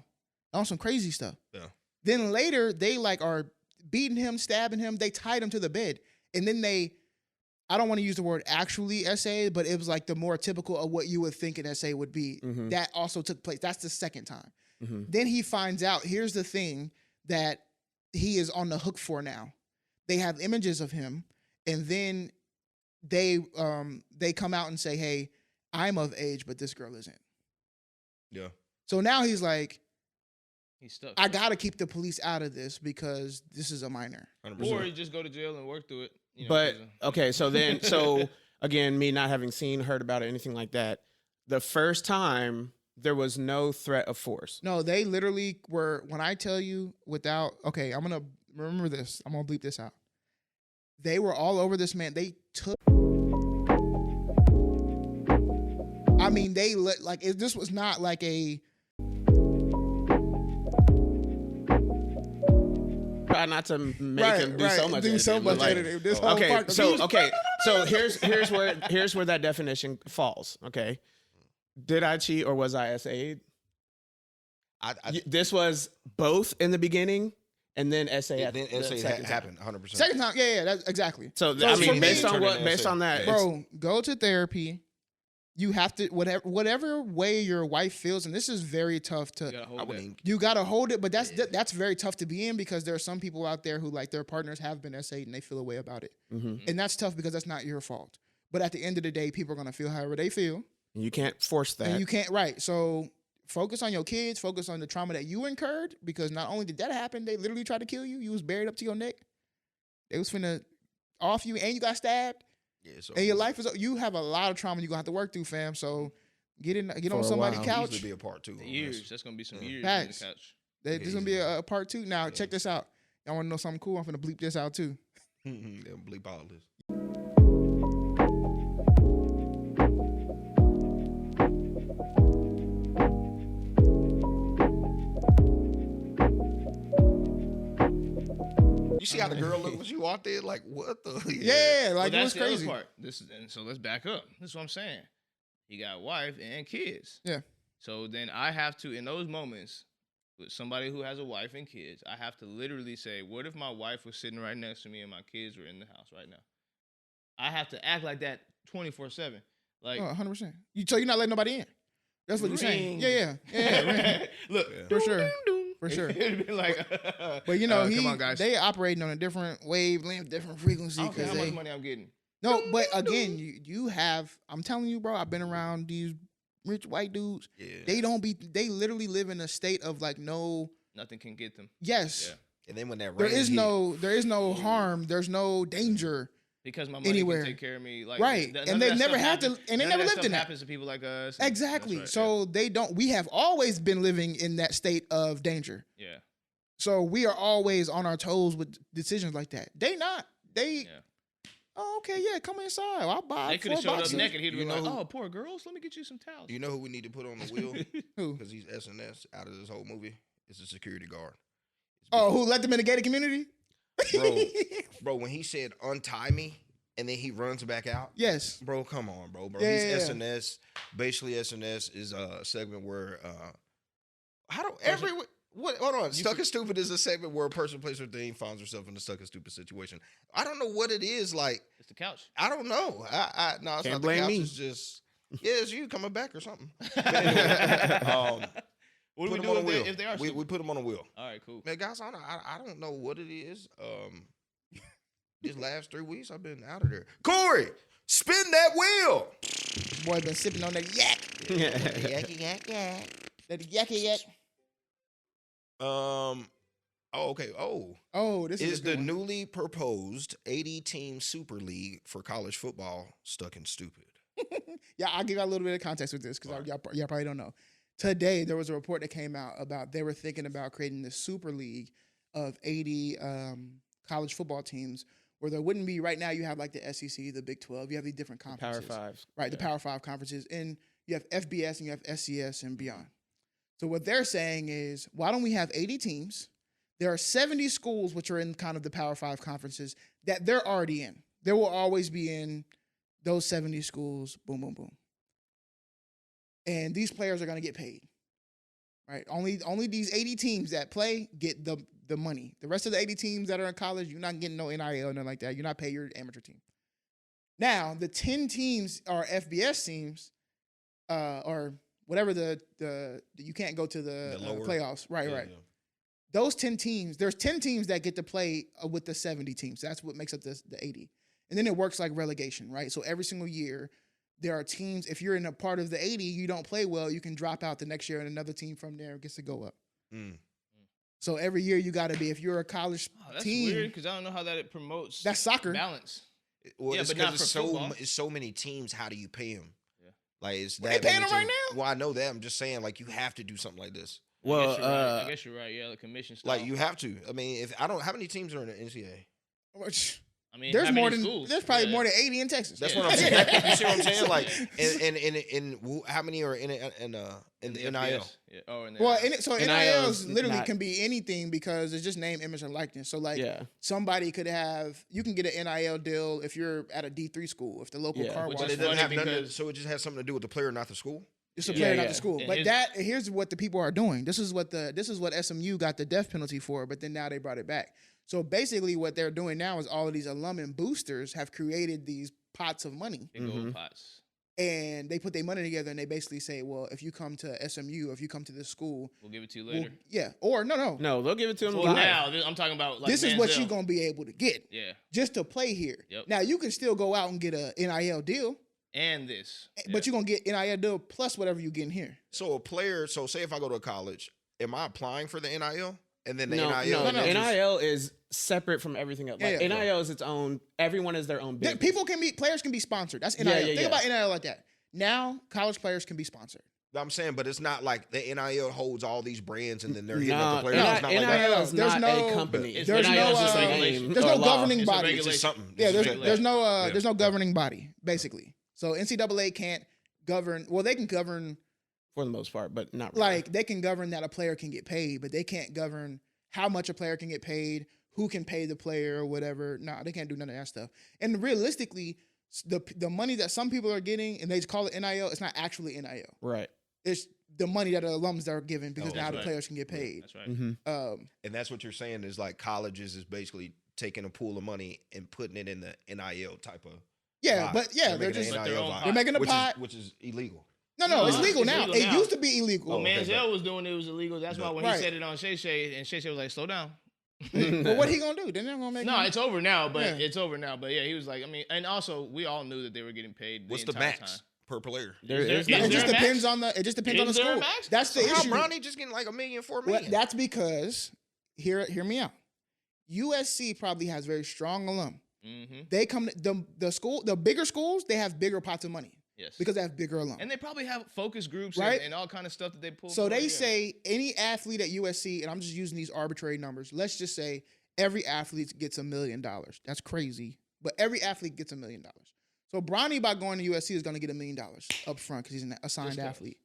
on some crazy stuff. Yeah. Then later they like are beating him, stabbing him. They tied him to the bed, and then I don't want to use the word actually SA, but it was like the more typical of what you would think an SA would be. Mhm. That also took place. That's the second time. Mhm. Then he finds out. Here's the thing that he is on the hook for now. They have images of him, and then they come out and say, hey, I'm of age, but this girl isn't. Yeah. So now he's like, He's stuck. I gotta keep the police out of this because this is a minor. 100%. Or you just go to jail and work through it. You know, But 'cause, okay, so again, me not having seen, heard about it, anything like that. The first time there was no threat of force. No, they literally were. When I tell you, okay, I'm gonna remember this. I'm gonna bleep this out. They were all over this man. They took. I mean, this was not like a. Try not to make him do so much. Do so editing, but much like- editing. This whole Okay, part- so here's where that definition falls. Okay, did I cheat or was I SA'd? This was both in the beginning and then SA. Then the SA second time. happened 100%. Second time, yeah, that's exactly. So So I for mean, me- based on Turn it based SA. on that, Yeah. Bro, go to therapy. You have to whatever way your wife feels, and this is very tough you to. gotta I hold wouldn't that. even, You gotta hold it, but that's very tough to be in because there are some people out there who like their partners have been SA'd and they feel a way about it, Mhm. and that's tough because that's not your fault. But at the end of the day, people are gonna feel however they feel, you can't force that. and you can't. Right. So focus on your kids. Focus on the trauma that you incurred because not only did that happen, they literally tried to kill you. You was buried up to your neck. They was finna off you, and you got stabbed. yeah, so And your life is. You have a lot of trauma you're gonna have to work through, fam. So get on a somebody's while. couch. Usually be a part two. on Years. this. That's gonna be some Yeah. years Facts. on the couch. There's gonna be a part two. Now check this out. Y'all wanna know something cool? I'm gonna bleep this out too. Yeah, bleep all this. You see how the girl looked when she walked in? Like, what the? Yeah, Well, like it was that's the other crazy. part. And so let's back up. This is what I'm saying. He got a wife and kids. Yeah. So then I have to, in those moments, with somebody who has a wife and kids, I have to literally say, what if my wife was sitting right next to me and my kids were in the house right now? I have to act like that 24/7. Like, Oh, 100%. So you're not letting nobody in. That's what you're saying. Yeah. look, Yeah. For sure. For sure. It'd be like, But you know, come on, guys. they operating on a different wavelength, different frequency. I don't care how Because much money I'm getting. no, but again, you have. I'm telling you, bro. I've been around these rich white dudes. Yeah. They literally live in a state of like no. Nothing can get them. Yes, Yeah. And then when that there rain is hit, no harm. There's no danger. Because my money Anywhere. can take care of me, like Right. none And of they've that never stuff had to- happens- and they none of never that lived stuff in that. happens to people like us. and Exactly. that's right, So they don't. We have always been living in that state of danger. yeah. So we are always on our toes with decisions like that. They not. They. Yeah. Oh, okay. Yeah. Come inside. I'll buy. They could have 4 showed boxes. up naked. He'd You be like, know- "Oh, poor girls. Let me get you some towels." Do you know who we need to put on the wheel? Who? Because he's SNS out of this whole movie. It's a security guard. Oh, who let them in the gated community? Bro, when he said untie me and then he runs back out. Yes. Bro, come on, bro. Yeah, He's yeah. SNS. Basically, SNS is a segment where hold on. Stuck and Stupid is a segment where a person plays her thing, finds herself in a stuck and stupid situation. I don't know what it is like. It's the couch. I don't know. No, it's Can't not blame the couch. me. It's just it's you coming back or something. But anyway, What do we put 'em do on a if wheel. if they are? We stupid? put them on a wheel. All right, cool. Man, guys, I don't know what it is. These last 3 weeks I've been out of there. Cori, spin that wheel. Boy been sipping on that yak. Yak. That yacky yak. Oh, okay. Oh, this Is a good the one. newly proposed 80-team Super League for college football stuck and stupid? Yeah, I'll give you a little bit of context with this because y'all probably don't know. Today, there was a report that came out about they were thinking about creating this Super League of 80 college football teams where there wouldn't be, right now you have like the SEC, the Big 12, you have these different conferences. Power Fives. Right, the Power 5 conferences. And you have FBS and you have SCS and beyond. So what they're saying is, why don't we have 80 teams? There are 70 schools which are in kind of the Power 5 conferences that they're already in. There will always be in those 70 schools, boom, boom, boom. And these players are going to get paid, right? Only these 80 teams that play get the money. The rest of the 80 teams that are in college, you're not getting no NIL or nothing like that. You're not paying your amateur team. Now, the 10 teams are FBS teams, or whatever you can't go to the playoffs. Right. Yeah. Those 10 teams, there's 10 teams that get to play with the 70 teams. That's what makes up the 80. And then it works like relegation, right? So every single year, there are teams, if you're in a part of the 80, you don't play well, you can drop out the next year and another team from there gets to go up. So every year you got to be, if you're a college that's team. That's weird because I don't know how that promotes that's soccer. balance. Well, Yeah, it's but not because for it's so many teams. How do you pay them? Yeah. Like, it's They that paying many them right teams. now? Well, I know that. I'm just saying, like, you have to do something like this. Well, I guess you're right. Yeah, the commission stuff. Like, you have to. I mean, how many teams are in the NCAA? I mean, There's how more many than schools? there's probably Yeah. more than 80 in Texas. That's Yeah. what I'm saying. You see what I'm saying? Like, in how many are in the NIL? FBS. Yeah. Oh, and Well, NIL. so NIL NILs is literally not- can be anything because it's just name, image, and likeness. So like yeah. somebody could have, you can get an NIL deal if you're at a D3 school, if the local Yeah. car Which wash. But it is doesn't funny have nothing. because- So it just has something to do with the player, not the school. It's a Yeah, player, not yeah. the school. And But here's what the people are doing. This is what SMU got the death penalty for, but then now they brought it back. So basically what they're doing now is all of these alum and boosters have created these pots of money. Big old pots. And they put their money together and they basically say, well, if you come to SMU, if you come to this school, We'll give it to you well, later. yeah. Or no. No, they'll give it to him Well, live. now I'm talking about like This is what Manziel. you're going to be able to get Yeah, just to play here. Yep. Now, you can still go out and get a NIL deal, and this, but you're going to get NIL deal plus whatever you get in here. So a player. So say if I go to college, am I applying for the NIL? And then the No, NIL. no, just- NIL is separate from everything else. Like, Yeah. NIL is its own. Everyone is their own business. Players can be sponsored. That's NIL. Yeah, yeah, Think yeah. about NIL like that. Now, college players can be sponsored. I'm saying, but it's not like the NIL holds all these brands and then they're hitting No, up the players. It's not like that. NIL is There's not no- a company. It's There's NIL no, is just a regulation. name There's or no law. governing It's a body. It's just something. Yeah, It's just there's regulation. no governing body, basically. So NCAA can't govern. Well, they can govern, For the most part, but not really. like, they can govern that a player can get paid, but they can't govern how much a player can get paid, who can pay the player or whatever. No, they can't do none of that stuff. And realistically, the money that some people are getting, and they just call it NIL, it's not actually NIL. Right. It's the money that the alums are given because Oh, now that's the right. players can get paid. That's right. Mm-hmm. And that's what you're saying is like colleges is basically taking a pool of money and putting it in the NIL type of. Yeah, vibe. but yeah, they're making just an But their NIL own vibe, pot. they're making a which pot. which is illegal. No, it's No, legal it's now. legal It now. used to be illegal. Well, okay, Manziel was doing it was illegal. That's why when Right. he said it on Shay Shay, and Shay Shay was like, "Slow down." But what he gonna do? They're not gonna make. No, money. it's over now. But Yeah. it's over now. But yeah, he was like, I mean, and also we all knew that they were getting paid. What's the entire max time. per player? There Is there- is is It there just a max? depends on the. It just depends on the Is there a school. max? That's the So how issue. Bronny just getting like $1 million, $4 Well, million? that's because hear me out. USC probably has very strong alum. Mm-hmm. They come the bigger schools. They have bigger pots of money Yes. because they have bigger alum. And they probably have focus groups Right? and all kind of stuff that they pull. So for, they yeah. say any athlete at USC, and I'm just using these arbitrary numbers. Let's just say every athlete gets $1 million. That's crazy, but every athlete gets $1 million. So Bronny, by going to USC, is going to get $1 million up front because he's an assigned Just 'cause. athlete.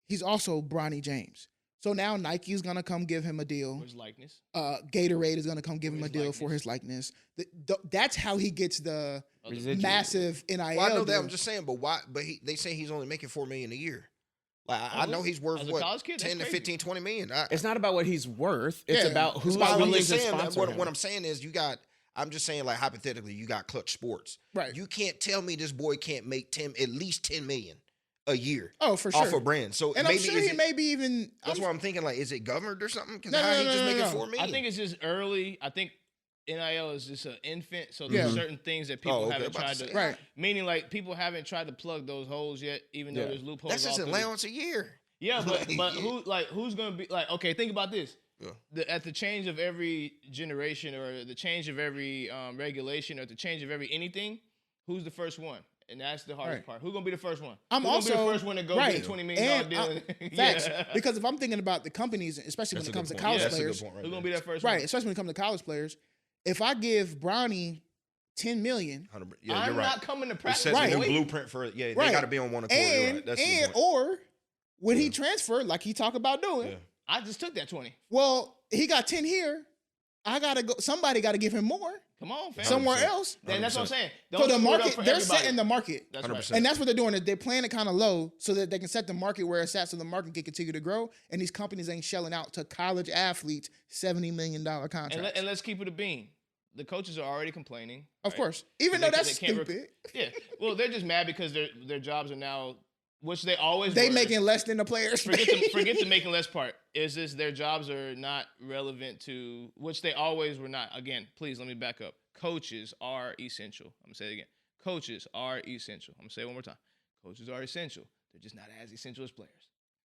He's also Bronny James. So now Nike's going to come give him a deal. For his likeness. Gatorade is going to come give For him a his deal for likeness. his likeness. That's how he gets the Residual. massive NIL. Well, I know that. deal. I'm just saying, but why? But they say he's only making $4 million a year. Like I know he's worth As a what college kid, that's 10 to crazy. 15, 20 million. It's not about what he's worth. It's Yeah. about who's It's about I'm willing just to saying. sponsor him. What I'm saying is, you got. I'm just saying, like hypothetically, you got Clutch Sports. Right. You can't tell me this boy can't make at least 10 million a year. Oh, for off sure. a brand. So And maybe I'm sure is he it- may be even. That's why I'm thinking, like, is it governed or something? Because No, how no, he no, just no, making no. $4 million? I think it's just early. I think NIL is just an infant, so there's certain things that people haven't tried to. Right. Meaning, like, people haven't tried to plug those holes yet, even though there's loopholes. That's just an allowance a year. Yeah, but who's gonna be like? Okay, think about this. Yeah. At the change of every generation, or the change of every regulation, or the change of every anything, who's the first one? And that's the hardest part. Who's gonna be the first one? I'm Who's also gonna be the first one to go get a $20 million deal. Facts. Because if I'm thinking about the companies, especially when it comes to college players, who's gonna be that first? Right, especially when it comes to college players. If I give Bronny $10 million, I'm not coming to practice. It sets a new blueprint for it. Yeah, they got to be on one accord. And or when he transferred, like he talked about doing, I just took that 20. Well, he got 10 here. I gotta go. Somebody got to give him more. Come on, fam. Somewhere else. And that's what I'm saying. So the market, they're setting the market. That's 100%. And that's what they're doing. They're playing it kind of low so that they can set the market where it's at so the market can continue to grow. And these companies ain't shelling out to college athletes $70 million contracts. And let's keep it a bean. The coaches are already complaining. Of course. Even though that's stupid. Yeah. Well, they're just mad because their jobs are now, which they always They were. making less than the players. Forget the making less part. Is this their jobs are not relevant to, which they always were not. Again, please let me back up. Coaches are essential. I'm going to say it again. Coaches are essential. I'm going to say it one more time. Coaches are essential. They're just not as essential as players.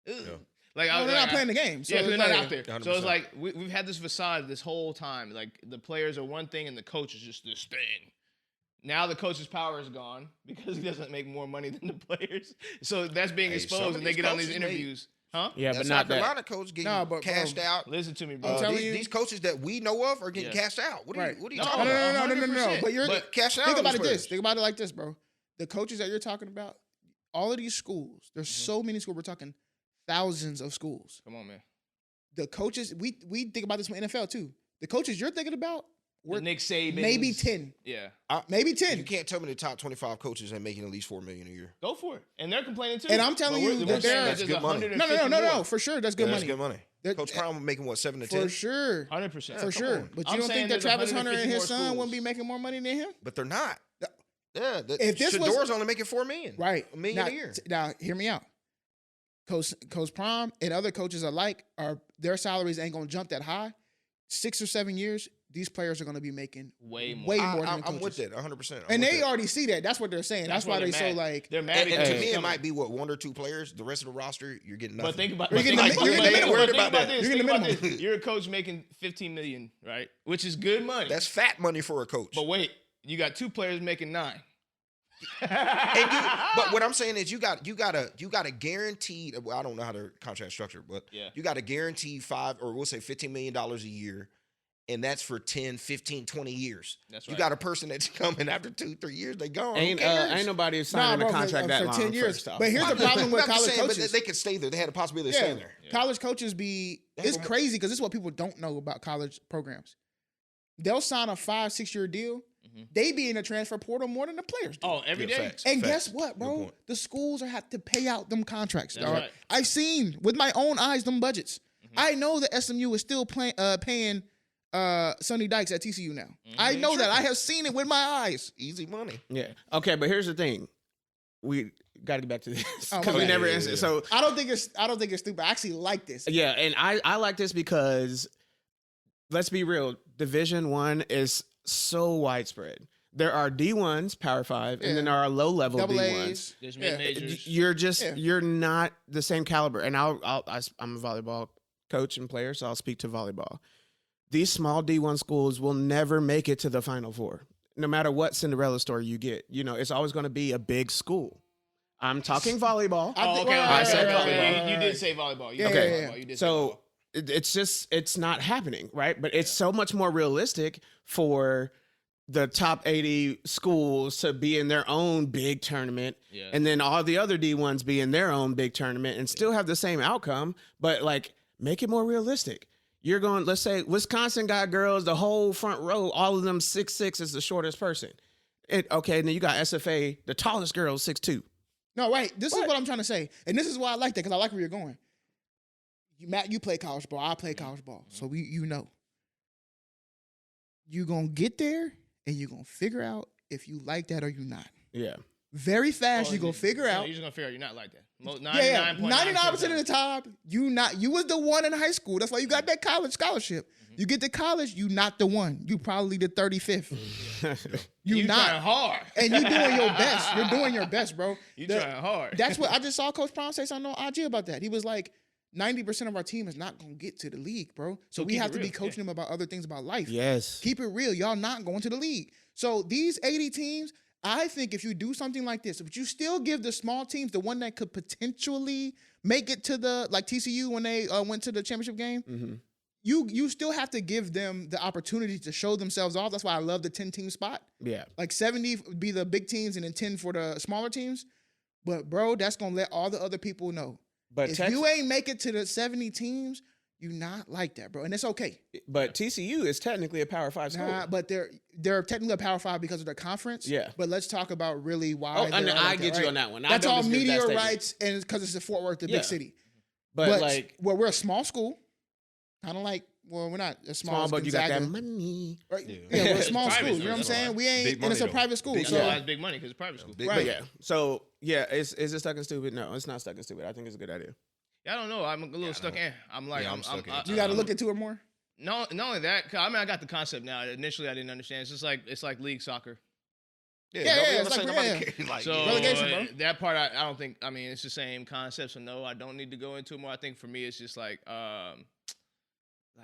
Yeah. Like, they're not playing the game. So they're not out there. 100%. So it's like we've had this facade this whole time. Like the players are one thing and the coach is just this thing. Now the coach's power is gone because he doesn't make more money than the players. So that's being exposed, and they get on these interviews. Huh? Yeah, but not that. A lot of coaches getting cashed out. Listen to me, bro. These coaches that we know of are getting cashed out. What are you talking about? No. But cash out. Think about it this. Think about it like this, bro. The coaches that you're talking about, all of these schools, there's so many schools. We're talking thousands of schools. Come on, man. The coaches, we think about this from NFL too. The coaches you're thinking about, Nick Saban, maybe 10. Yeah, maybe 10. You can't tell me the top 25 coaches ain't making at least $4 million a year. Go for it, and they're complaining too. And I'm telling you that that's good money. No, for sure, that's good money. That's good money. Coach Prime making what, 7 to 10? For sure, 100%, for sure. But you don't think that Travis Hunter and his son wouldn't be making more money than him? But they're not. Yeah, if this Shador's only making $4 million, right? $1 million a year. Now, hear me out. Coach Prime and other coaches alike their salaries ain't gonna jump that high. 6 or 7 years, these players are gonna be making way more than coaches. I'm with that 100%. And they already see that. That's what they're saying. That's why they're so like. They're mad. And to me, it might be 1 or 2 players. The rest of the roster, you're getting nothing. But think about this. You're a coach making $15 million, right? Which is good money. That's fat money for a coach. But wait, you got 2 players making 9. But what I'm saying is you got a guaranteed. Well, I don't know how their contract structure, but you got a guaranteed $15 million a year, and that's for 10, 15, 20 years. That's right. You got a person that's coming after 2-3 years, they gone. Ain't nobody signing a contract that long. 10 years. But here's the problem with college coaches. But they could stay there. They had a possibility of staying there. College coaches it's crazy because this is what people don't know about college programs. They'll sign a 5-6 year deal. They be in the transfer portal more than the players do. Oh, every day. And guess what, bro? The schools have to pay out them contracts. That's right. I've seen with my own eyes them budgets. I know that SMU is still paying Sonny Dykes at TCU now. I know that. I have seen it with my eyes. Easy money. Yeah. Okay, but here's the thing. We got to get back to this because we never answered. So I don't think it's stupid. I actually like this. Yeah, and I like this because let's be real. Division I is so widespread. There are D1s, Power 5, and then there are low-level D1s. There's mid-majors. You're not the same caliber. And I'm a volleyball coach and player, so I'll speak to volleyball. These small D1 schools will never make it to the Final Four, no matter what Cinderella story you get. You know, it's always going to be a big school. I'm talking volleyball. I said volleyball. You did say volleyball. You did say volleyball. It's not happening, right? But it's so much more realistic for the top 80 schools to be in their own big tournament, and then all the other D1s be in their own big tournament and still have the same outcome, but like make it more realistic. You're going, let's say Wisconsin got girls, the whole front row, all of them 6'6" is the shortest person. And then you got SFA, the tallest girl, 6'2". No, wait. This is what I'm trying to say. And this is why I like that, because I like where you're going. Matt, you play college ball. I play college ball. So you know. You're going to get there, and you're going to figure out if you like that or you're not. Yeah. very fast. You go figure out. You're just gonna figure out you're not like that. 99% of the time, you was the one in high school. That's why you got that college scholarship. You get to college, you not the one. You probably the 35th. You not trying hard, and you doing your best. You're doing your best, bro. You trying hard. That's what I just saw Coach Brown say something on IG about that. He was like, 90% of our team is not going to get to the league, bro. So we have to be coaching them about other things about life. Yes. Keep it real. Y'all not going to the league. So these 80 teams, I think if you do something like this, but you still give the small teams, the one that could potentially make it to the, like TCU when they went to the championship game, you still have to give them the opportunity to show themselves off. That's why I love the 10-team spot. Yeah. Like 70 would be the big teams and then 10 for the smaller teams. But, bro, that's going to let all the other people know. But if you ain't make it to the 70 teams, you're not like that, bro. And it's okay. But TCU is technically a Power 5 school. Nah, but they're technically a Power 5 because of their conference. Yeah. But let's talk about really why. Oh, and I get you on that one. That's all media rights, and it's because it's a Fort Worth, the big city. But like, well, we're a small school, kind of like. Well, we're not as small as but Gonzaga. You got that money. Right? Yeah, we're a small school. You know what I'm saying? We ain't, and it's a private school. So it's big money because it's private school. Right. Yeah. So yeah, is it stuck and stupid? No, it's not stuck and stupid. I think it's a good idea. Yeah, I don't know. I'm a little stuck in. I'm like, I'm stuck in. You got to look into it more. No, not only that. I mean, I got the concept now. Initially, I didn't understand. It's like league soccer. Yeah. It's like so relegation, bro. That part, I don't think. I mean, it's the same concept. So no, I don't need to go into it more. I think for me, it's just like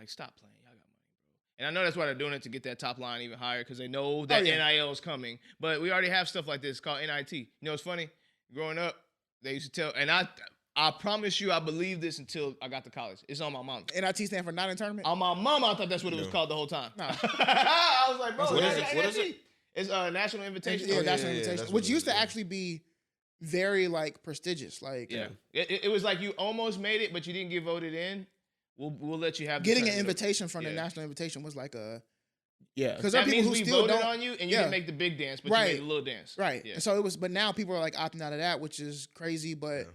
stop playing. Y'all got money, bro. And I know that's why they're doing it to get that top line even higher because they know that NIL is coming. But we already have stuff like this called NIT. You know, it's funny. Growing up, they used to tell, and I promise you, I believed this until I got to college. It's on my mom. NIT stand for not in tournament? On my mom, I thought that's what it was called the whole time. Nah. I was like, bro, what is it? It's National Invitation. Yeah, National Invitation, which used to actually be very like prestigious. Like, it was like you almost made it, but you didn't get voted in. We'll let you have getting an invitation from the National Invitation was like because that people means who we still voted don't on you and you didn't make the big dance, but you made the little dance. Right. And so it was, but now people are like opting out of that, which is crazy. But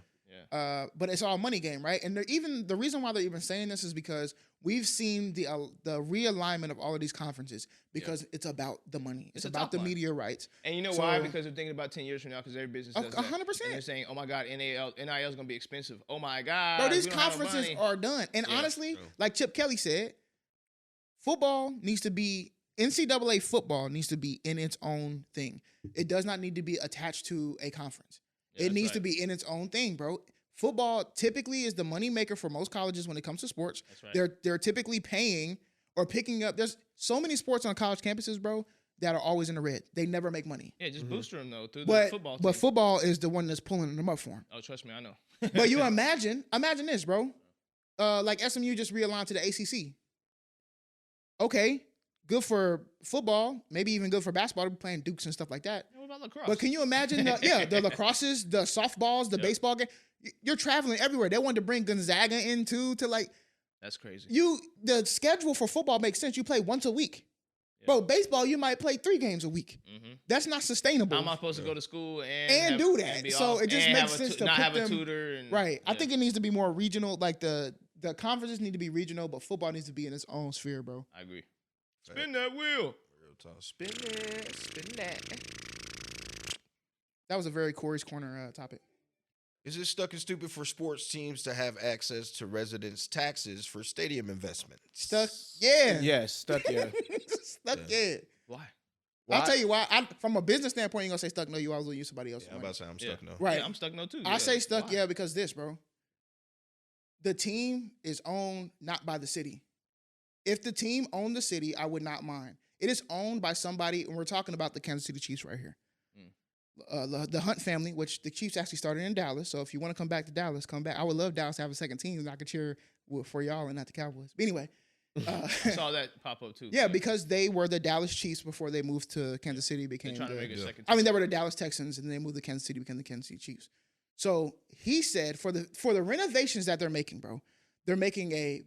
but it's all a money game, right? And even the reason why they're even saying this is because we've seen the realignment of all of these conferences because it's about the money. It's about the media rights. And you know why? Because they're thinking about 10 years from now because every business does that. 100%. And they're saying, oh my God, NIL is going to be expensive. Oh my God. Bro, these conferences are done. And honestly, like Chip Kelly said, football needs to be, NCAA football needs to be in its own thing. It does not need to be attached to a conference. It needs to be in its own thing, bro. Football typically is the money maker for most colleges when it comes to sports. That's right. They're typically paying or picking up. There's so many sports on college campuses, bro, that are always in the red. They never make money. Yeah, just booster them though through the football team. But football is the one that's pulling them up for them. Oh, trust me, I know. But you imagine this, bro. Like SMU just realigned to the ACC. Okay, good for football, maybe even good for basketball. They're playing Dukes and stuff like that. What about lacrosse? But can you imagine the lacrosses, the softballs, the baseball game? You're traveling everywhere. They wanted to bring Gonzaga in too to like. That's crazy. The schedule for football makes sense. You play once a week. Yeah. Bro, baseball, you might play 3 games a week. Mm-hmm. That's not sustainable. How am I supposed to go to school and do that? So it just makes sense to not put have them, a tutor. Right. I think it needs to be more regional. Like the conferences need to be regional, but football needs to be in its own sphere, bro. I agree. Spin that wheel. Real talk. Spin that. That was a very Cori's Corner topic. Is it stuck and stupid for sports teams to have access to residents' taxes for stadium investment? Stuck, yeah. Yes, stuck, yeah. Stuck, yeah. Why? I'll tell you why. From a business standpoint, you're going to say stuck no, you always will use somebody else. Yeah, I'm about to say I'm stuck no. Right. Yeah, I'm stuck no too. I say stuck, yeah, because this, bro. The team is owned not by the city. If the team owned the city, I would not mind. It is owned by somebody, and we're talking about the Kansas City Chiefs right here. The Hunt family, which the Chiefs actually started in Dallas. So if you want to come back to Dallas, come back. I would love Dallas to have a second team, and I could cheer for y'all and not the Cowboys. But anyway. I saw that pop up too. Yeah, because they were the Dallas Chiefs before they moved to Kansas City. They were the Dallas Texans, and then they moved to Kansas City, became the Kansas City Chiefs. So he said for the renovations that they're making, bro, they're making a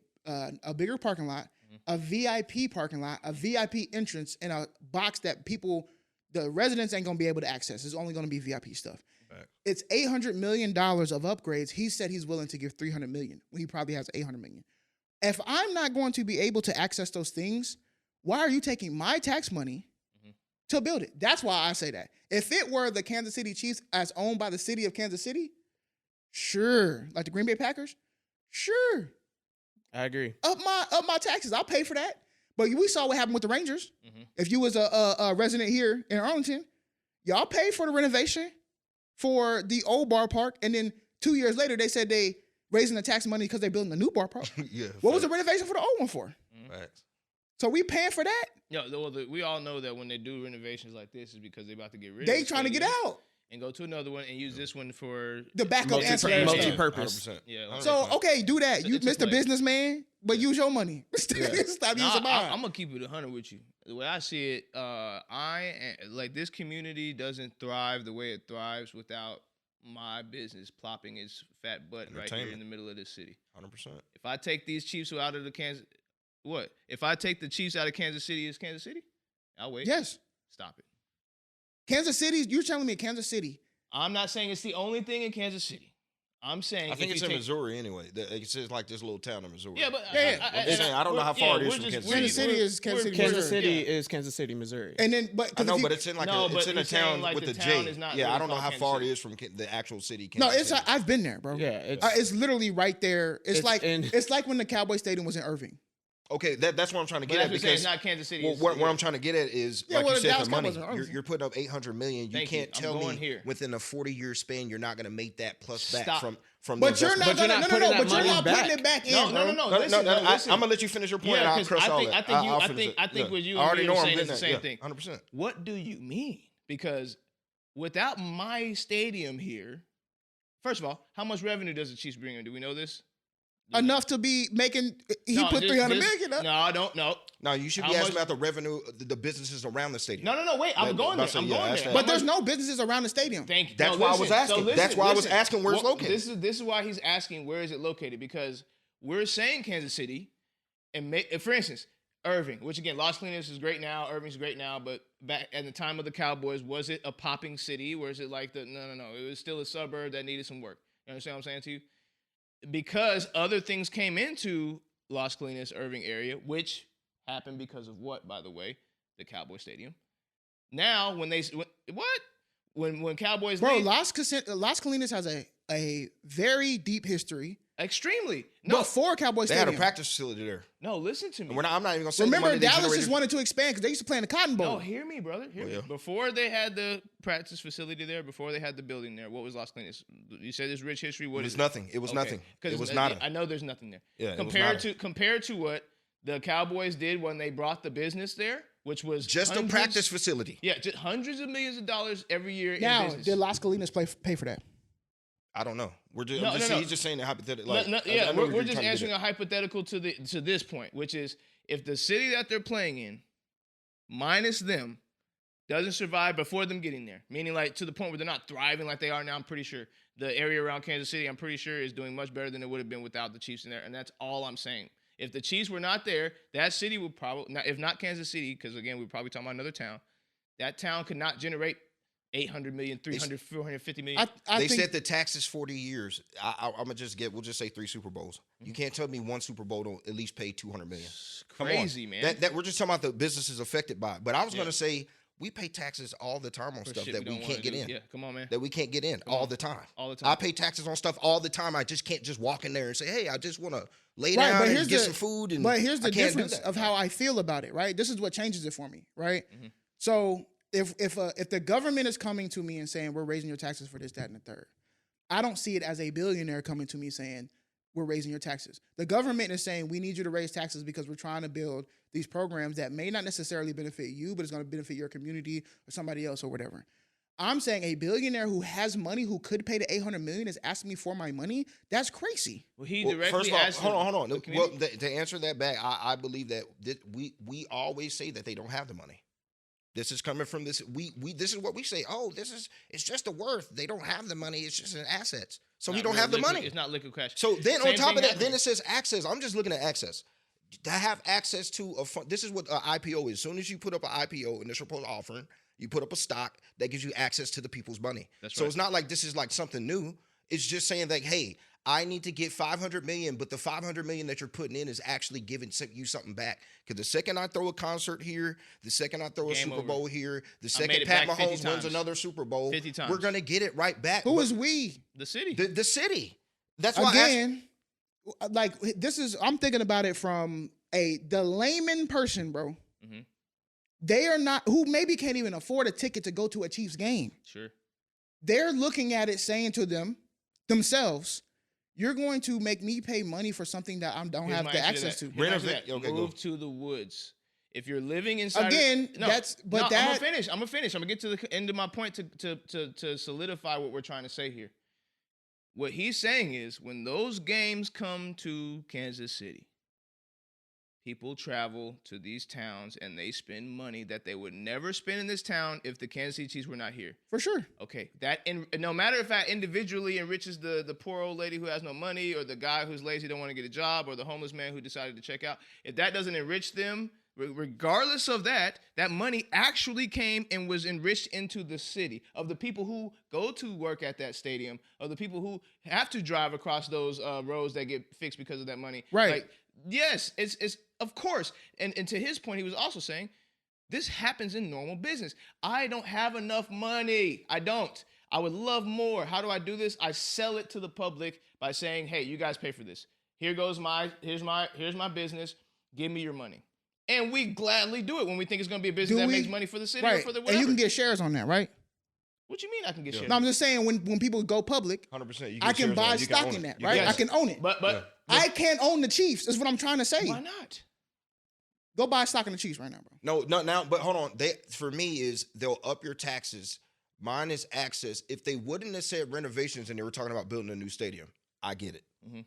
bigger parking lot, a VIP parking lot, a VIP entrance, and a box that the residents ain't gonna be able to access. It's only gonna be VIP stuff. Right. It's $800 million of upgrades. He said he's willing to give $300 million. Well, he probably has $800 million. If I'm not going to be able to access those things, why are you taking my tax money to build it. That's why I say that. If it were the Kansas City Chiefs as owned by the city of Kansas City, sure. Like the Green Bay Packers, sure. I agree. Up my taxes. I'll pay for that. But we saw what happened with the Rangers. Mm-hmm. If you was a resident here in Arlington, y'all paid for the renovation for the old ballpark, and then 2 years later they said they raising the tax money because they're building a new ballpark. Yeah. What was the renovation for the old one for? Facts. So we paying for that? Yeah, we all know that when they do renovations like this is because they're about to get rid of They the trying to get stadium out. and go to another one and use this one for The backup ancillary stuff. Multi-purpose. 100%. Yeah. So okay, do that. You It's a Mr. play. Businessman, but use your money. Stop using mine. I'm gonna keep it 100 with you. The way I see it, like this community doesn't thrive the way it thrives without my business plopping its fat butt right here in the middle of this city. 100%. If I take these Chiefs out of the Kansas, what? If I take the Chiefs out of Kansas City, is Kansas City? I'll wait. Yes. Stop it. Kansas City, you're telling me Kansas City. I'm not saying it's the only thing in Kansas City. I'm saying I think if it's you in take, Missouri anyway. It's just like this little town in Missouri. Yeah, but I don't know how far it is from Kansas City. Kansas City is Kansas City, Kansas Missouri. City is Kansas City, Missouri. And then, but I know, if you- but it's in like No, it's but in a you're saying, town like, with the the town J. is not Yeah, I really don't know called how Kansas far City. it is from the actual city. no, Kansas it's City. I've been there, bro. Yeah, It's literally right there. It's like in- it's like when the Cowboy Stadium was in Irving. Okay, that's what I'm trying to But get that's at what I'm saying, because it's not Kansas City. well, it's- what I'm trying to get at is Yeah, like well, you the said, Dallas the money. Cowboys are obviously. You're putting up $800 million. You Thank you. can't I'm tell going me here. within a 40-year span you're not going to make that plus back Stop. from. But the you're not investment. gonna. But you're No, not but you're putting not that putting it back in. No, bro. no. No, Listen, I'm gonna let you finish your point. And I'll press all that. I think what you I and already me know are I'm saying is getting the that. same thing. 100%. What do you mean? Because without my stadium here, first of all, how much revenue does the Chiefs bring in? Do we know this? Enough to be making. He No, put just- 300 just- million up. No, I don't know. No, you should How be asking much- about the revenue, the businesses around the stadium. No. Wait, I'm going there. I'm going there. But there's no businesses around the stadium. Thank you. That's No, why I was listen. asking. That's why I was asking where it's located. This is why he's asking where is it located, because we're saying Kansas City, and for instance, Irving, which again, Los Colinas is great now, Irving's great now, but back at the time of the Cowboys, was it a popping city? Or is it like no? It was still a suburb that needed some work. You understand what I'm saying to you? Because other things came into Los Colinas, Irving area, which happened because of what, by the way? The Cowboy Stadium. Now, when Cowboys Bro, leave, Las Colinas has a very deep history. extremely. No, Before Cowboy They had Stadium. a practice facility there. no, listen to me. And I'm not even gonna say. the Remember, money they Dallas generated. just wanted to expand because they used to play in the Cotton Bowl. No, hear me, brother. Hear me. yeah. Before they had the practice facility there, before they had the building there, what was Las Colinas? You said there's rich history. What It is was nothing. It was Okay. nothing. 'Cause It was I nada. know there's nothing there. Yeah, it was compared to what the Cowboys did when they brought the business there, which was Just a hundreds- practice facility. Yeah, just hundreds of millions of dollars every year Now, in business. did Las Colinas pay for that? I don't know. No. He's just saying that hypothetical. Like, Yeah, I know what we're you're just trying to get answering at. a hypothetical to this point, which is if the city that they're playing in, minus them, doesn't survive before them getting there, meaning like to the point where they're not thriving like they are now. I'm pretty sure the area around Kansas City, I'm pretty sure, is doing much better than it would have been without the Chiefs in there, and that's all I'm saying. If the Chiefs were not there, that city would probably, if not Kansas City, because again, we're probably talking about another town, that town could not generate 800 million, 300, 450 million. I They think said the taxes 40 years. I'm gonna we'll just say 3 Super Bowls. You can't tell me one Super Bowl don't at least pay 200 million. Come on. Crazy, man. That we're just talking about the businesses affected by it. But I was gonna say we pay taxes all the time on For stuff shit that we don't wanna can't get do. in. Yeah, come on, man. That we can't get in all the time. All the time. I pay taxes on stuff all the time. I just can't just walk in there and say, "Hey, I just want to lay Right, down but and here's get the- some food." And But here's the I can't do difference that. of how I feel about it, right? This is what changes it for me, right? Mhm. So if the government is coming to me and saying we're raising your taxes for this, that, and the third, I don't see it as a billionaire coming to me saying we're raising your taxes. The government is saying we need you to raise taxes because we're trying to build these programs that may not necessarily benefit you, but it's going to benefit your community or somebody else or whatever. I'm saying a billionaire who has money who could pay the 800 million is asking me for my money. That's crazy. Well, he Well, directly first of all, asked hold on. the Well, community- to answer that back, I believe that we always say that they don't have the money. This is coming from this. This is what we say. Oh, it's just a worth. They don't have the money. It's just an assets. So we Not don't real have the liquid- money. It's not liquid cash. So then Same on top thing of that, happened. then it says access. I'm just looking at access. To have access to a fund. This is what an IPO is. As soon as you put up an IPO, initial proposal offering, you put up a stock that gives you access to the people's money. That's So right. it's not like this is like something new. It's just saying like, hey, I need to get $500 million, but the $500 million that you're putting in is actually giving you something back. Because the second I throw a concert here, the second I throw a Super Bowl here, the second Pat Mahomes wins another Super Bowl, we're gonna get it right back. Who is we? The city. The city. That's why. Again, like this is. I'm thinking about it from the layman person, bro. Mm-hmm. They are not who maybe can't even afford a ticket to go to a Chiefs game. Sure. They're looking at it, saying to themselves, "You're going to make me pay money for something that I don't have the access to." Move to the woods. If you're living inside, again, I'm gonna finish. I'm gonna get to the end of my point to solidify what we're trying to say here. What he's saying is, when those games come to Kansas City, people travel to these towns and they spend money that they would never spend in this town if the Kansas City Chiefs were not here. For sure. Okay, no matter if that individually enriches the poor old lady who has no money, or the guy who's lazy, don't want to get a job, or the homeless man who decided to check out, if that doesn't enrich them, regardless of that money actually came and was enriched into the city, of the people who go to work at that stadium, of the people who have to drive across those roads that get fixed because of that money. Right. Like, yes, it's of course. And to his point, he was also saying, this happens in normal business. I don't have enough money. I don't. I would love more. How do I do this? I sell it to the public by saying, hey, you guys pay for this. Here's my business. Give me your money. And we gladly do it when we think it's going to be a business that makes money for the city or for the whatever. And you can get shares on that, right? What you mean I can get shares? No, I'm just saying when people go public, 100%. I can buy stock in that, right? I can own it. But I can't own the Chiefs, is what I'm trying to say. Why not? Go buy stock in the Chiefs right now, bro. No, now, but hold on. For me, they'll up your taxes. Mine is access. If they wouldn't have said renovations and they were talking about building a new stadium, I get it. Mm-hmm.